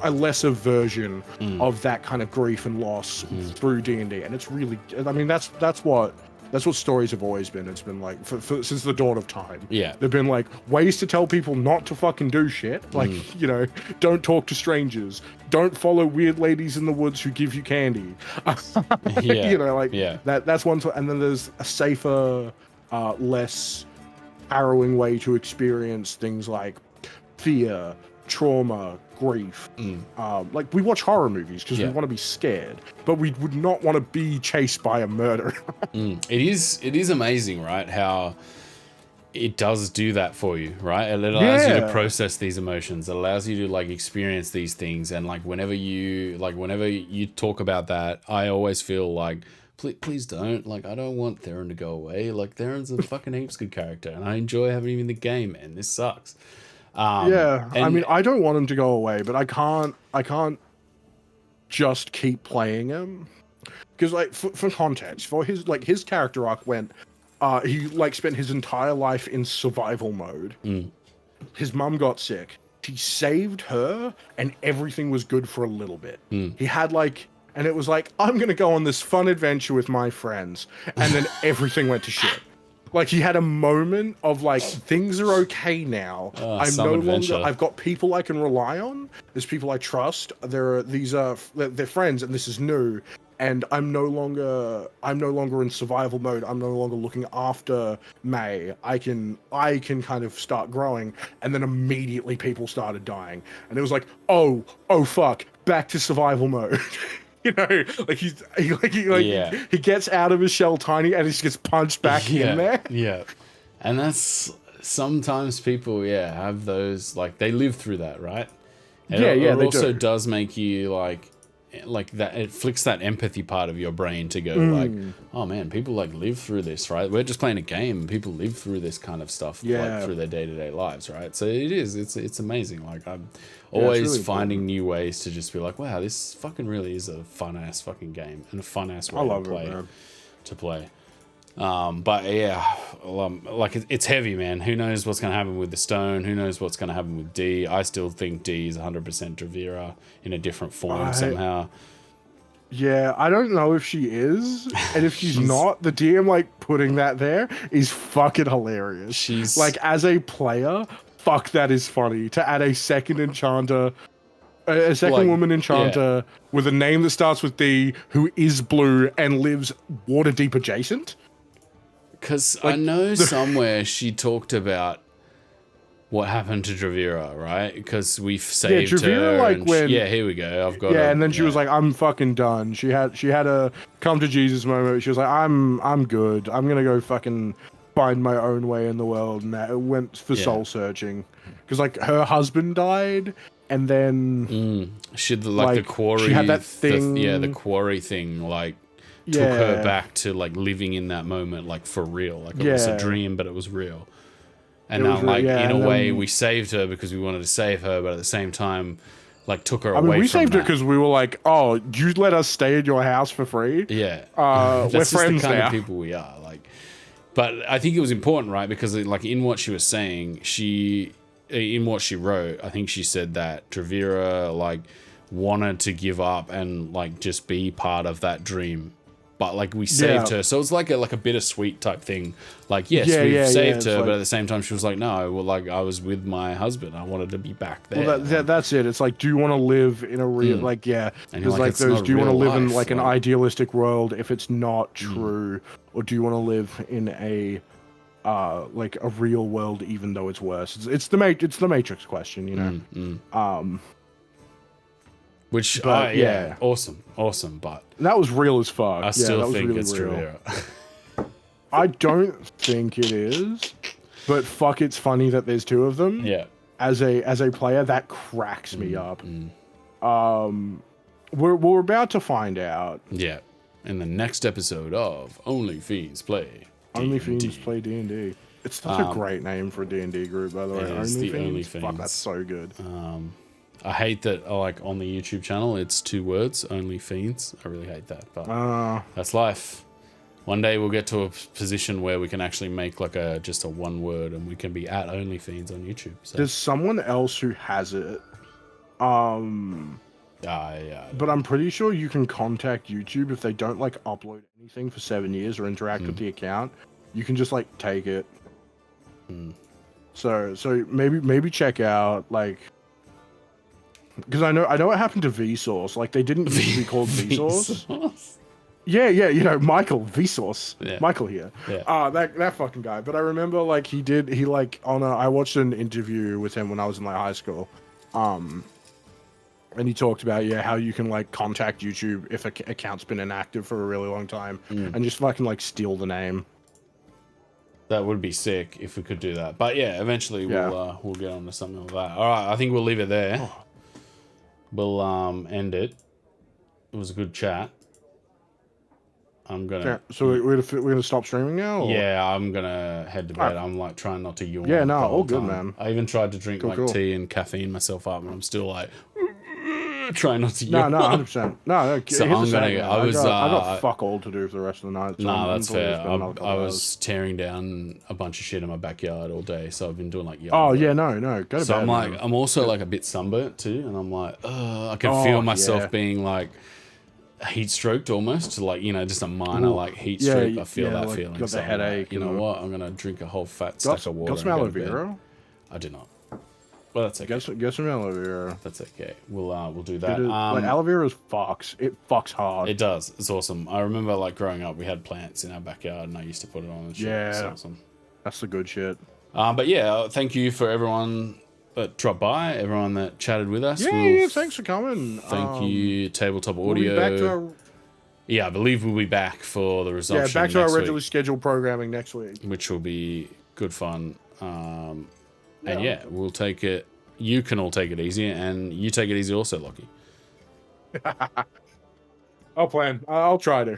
lesser version of that kind of grief and loss through D&D. And it's really, I mean, that's what stories have always been. It's been like since the dawn of time. Yeah, they've been like ways to tell people not to fucking do shit. Like, don't talk to strangers. Don't follow weird ladies in the woods who give you candy. That's one. And then there's a safer, less harrowing way to experience things like fear, trauma, grief. Like, we watch horror movies because we want to be scared, but we would not want to be chased by a murderer. It is amazing, right? How it does do that for you, right? It allows you to process these emotions. It allows you to like experience these things, and like whenever you talk about that, I always feel like, please don't. Like, I don't want Theron to go away. Like, Theron's a fucking heaps good character, and I enjoy having him in the game, and this sucks. I mean, I don't want him to go away, but I can't just keep playing him. Because, like, for context, for his character arc went, he, like, spent his entire life in survival mode. His mum got sick. he saved her, and everything was good for a little bit. He had and it was like, I'm gonna go on this fun adventure with my friends, and then everything went to shit. Like, he had a moment of like, things are okay now. I'm no longer. I've got people I can rely on. There's people I trust. There are they're friends, and this is new. And I'm no longer in survival mode. I'm no longer looking after May. I can kind of start growing. And then immediately people started dying, and it was like, oh fuck, back to survival mode. You know, like he gets out of his shell tiny, and he just gets punched back in there. Yeah, and that's sometimes people have those, like, they live through that, right? And it also does make you like that. It flicks that empathy part of your brain to go like, oh man, people like live through this, right? We're just playing a game, and people live through this kind of stuff like through their day-to-day lives, right? So it's amazing. Like, I'm always really finding new ways to just be like, wow, this fucking really is a fun ass fucking game and a fun ass way to play. But like, it's heavy, man. Who knows what's going to happen with the stone? Who knows what's going to happen with D? I still think D is 100% Dravira in a different form somehow. Yeah, I don't know if she is, and if she's not, the DM like putting that there is fucking hilarious. She's like, as a player, fuck, that is funny to add a second enchanter. A second woman enchanter with a name that starts with D, who is blue and lives Waterdeep adjacent. Because I know somewhere she talked about what happened to Dravira, right? Because we've saved her. Like, here we go. I've got. Yeah, and then she was like, "I'm fucking done." She had a come to Jesus moment. She was like, "I'm good. I'm gonna go fucking find my own way in the world." And that went for soul searching, because like her husband died. And then she the quarry. She had that thing. The quarry thing, like, took her back to like living in that moment, like for real. Like, it was a dream, but it was real. And now, like, in a way, we saved her because we wanted to save her, but at the same time, like, took her away. We saved her because we were like, "Oh, you let us stay at your house for free." Yeah, we're that's friends just the kind now. of people we are. Like, but I think it was important, right? Because like, in what she was saying, in what she wrote, I think she said that Dravira like wanted to give up and like just be part of that dream, but like we saved her, so it's like a bittersweet type thing. Like, yes, we've saved her, but at the same time she was like, no, well, like, I was with my husband, I wanted to be back there. Well, that's it. It's like, do you want to live in a real because like those, do you want to live in like an idealistic world if it's not true, or do you want to live in a like a real world, even though it's worse? It's the Matrix question, you know. Which awesome, but that was real as fuck. I still think really it's Dravira. I don't think it is, but fuck, it's funny that there's two of them. Yeah. As a player, that cracks me up. We're about to find out. Yeah. In the next episode of Only Fiends Play. Only Fiends Play D&D. It's such a great name for a D&D group, by the way. Only Fiends. Fuck, that's so good. I hate that, like, on the YouTube channel, it's 2 words, Only Fiends. I really hate that, but that's life. One day we'll get to a position where we can actually make like just a 1 word, and we can be at Only Fiends on YouTube. So. There's someone else who has it. But I'm pretty sure you can contact YouTube if they don't like upload anything for 7 years or interact with the account. You can just like take it. So maybe check out, like, because I know what happened to Vsauce. Like, they didn't used to be called Vsauce. Yeah, you know, Michael Vsauce. Yeah. Michael here. Yeah. That fucking guy. But I remember like I watched an interview with him when I was in like high school. And he talked about how you can like contact YouTube if an account's been inactive for a really long time and just fucking like steal the name. That would be sick if we could do that. But yeah, eventually we'll get on to something like that. All right, I think we'll leave it there. We'll end it. It was a good chat. I'm gonna. So we're gonna stop streaming now? Or? Yeah, I'm gonna head to bed. Right. I'm like trying not to yawn. Yeah, no, all good, man. I even tried to drink tea and caffeine myself up, and I'm still like Try not to No, yawn. no, 100%. No, So I'm gonna. I got fuck all to do for the rest of the night. So nah, that's fair. spend another couple I hours. was tearing down a bunch of shit in my backyard all day, so I've been doing like yoga. Oh yeah, no, go to So bed. I'm like, man. I'm also like a bit sunburnt too, and I'm like, I can feel myself yeah. being like heat stroked almost, like, you know, just a minor like heat Yeah, stroke. I feel that like, feeling. got the So I'm headache. like, you know what? I'm gonna drink a whole fat got, stack of water. got some and aloe go to bed. vera. I do not. Well, that's okay. Get some aloe vera. That's okay. We'll do that. Like aloe vera fucks. It fucks hard. It does. It's awesome. I remember like growing up, we had plants in our backyard, and I used to put it on and shit. Yeah. It's awesome. That's the good shit. But yeah, thank you for everyone that dropped by, everyone that chatted with us. Yeah, thanks for coming. Thank you, Tabletop We'll Audio. be back to our, yeah, I believe we'll be back for the resumption. back to our next regularly week, scheduled programming next week. which will be good fun. And yeah, we'll take it. You can all take it easy, and you take it easy also, Lockie. I'll plan. I'll try to.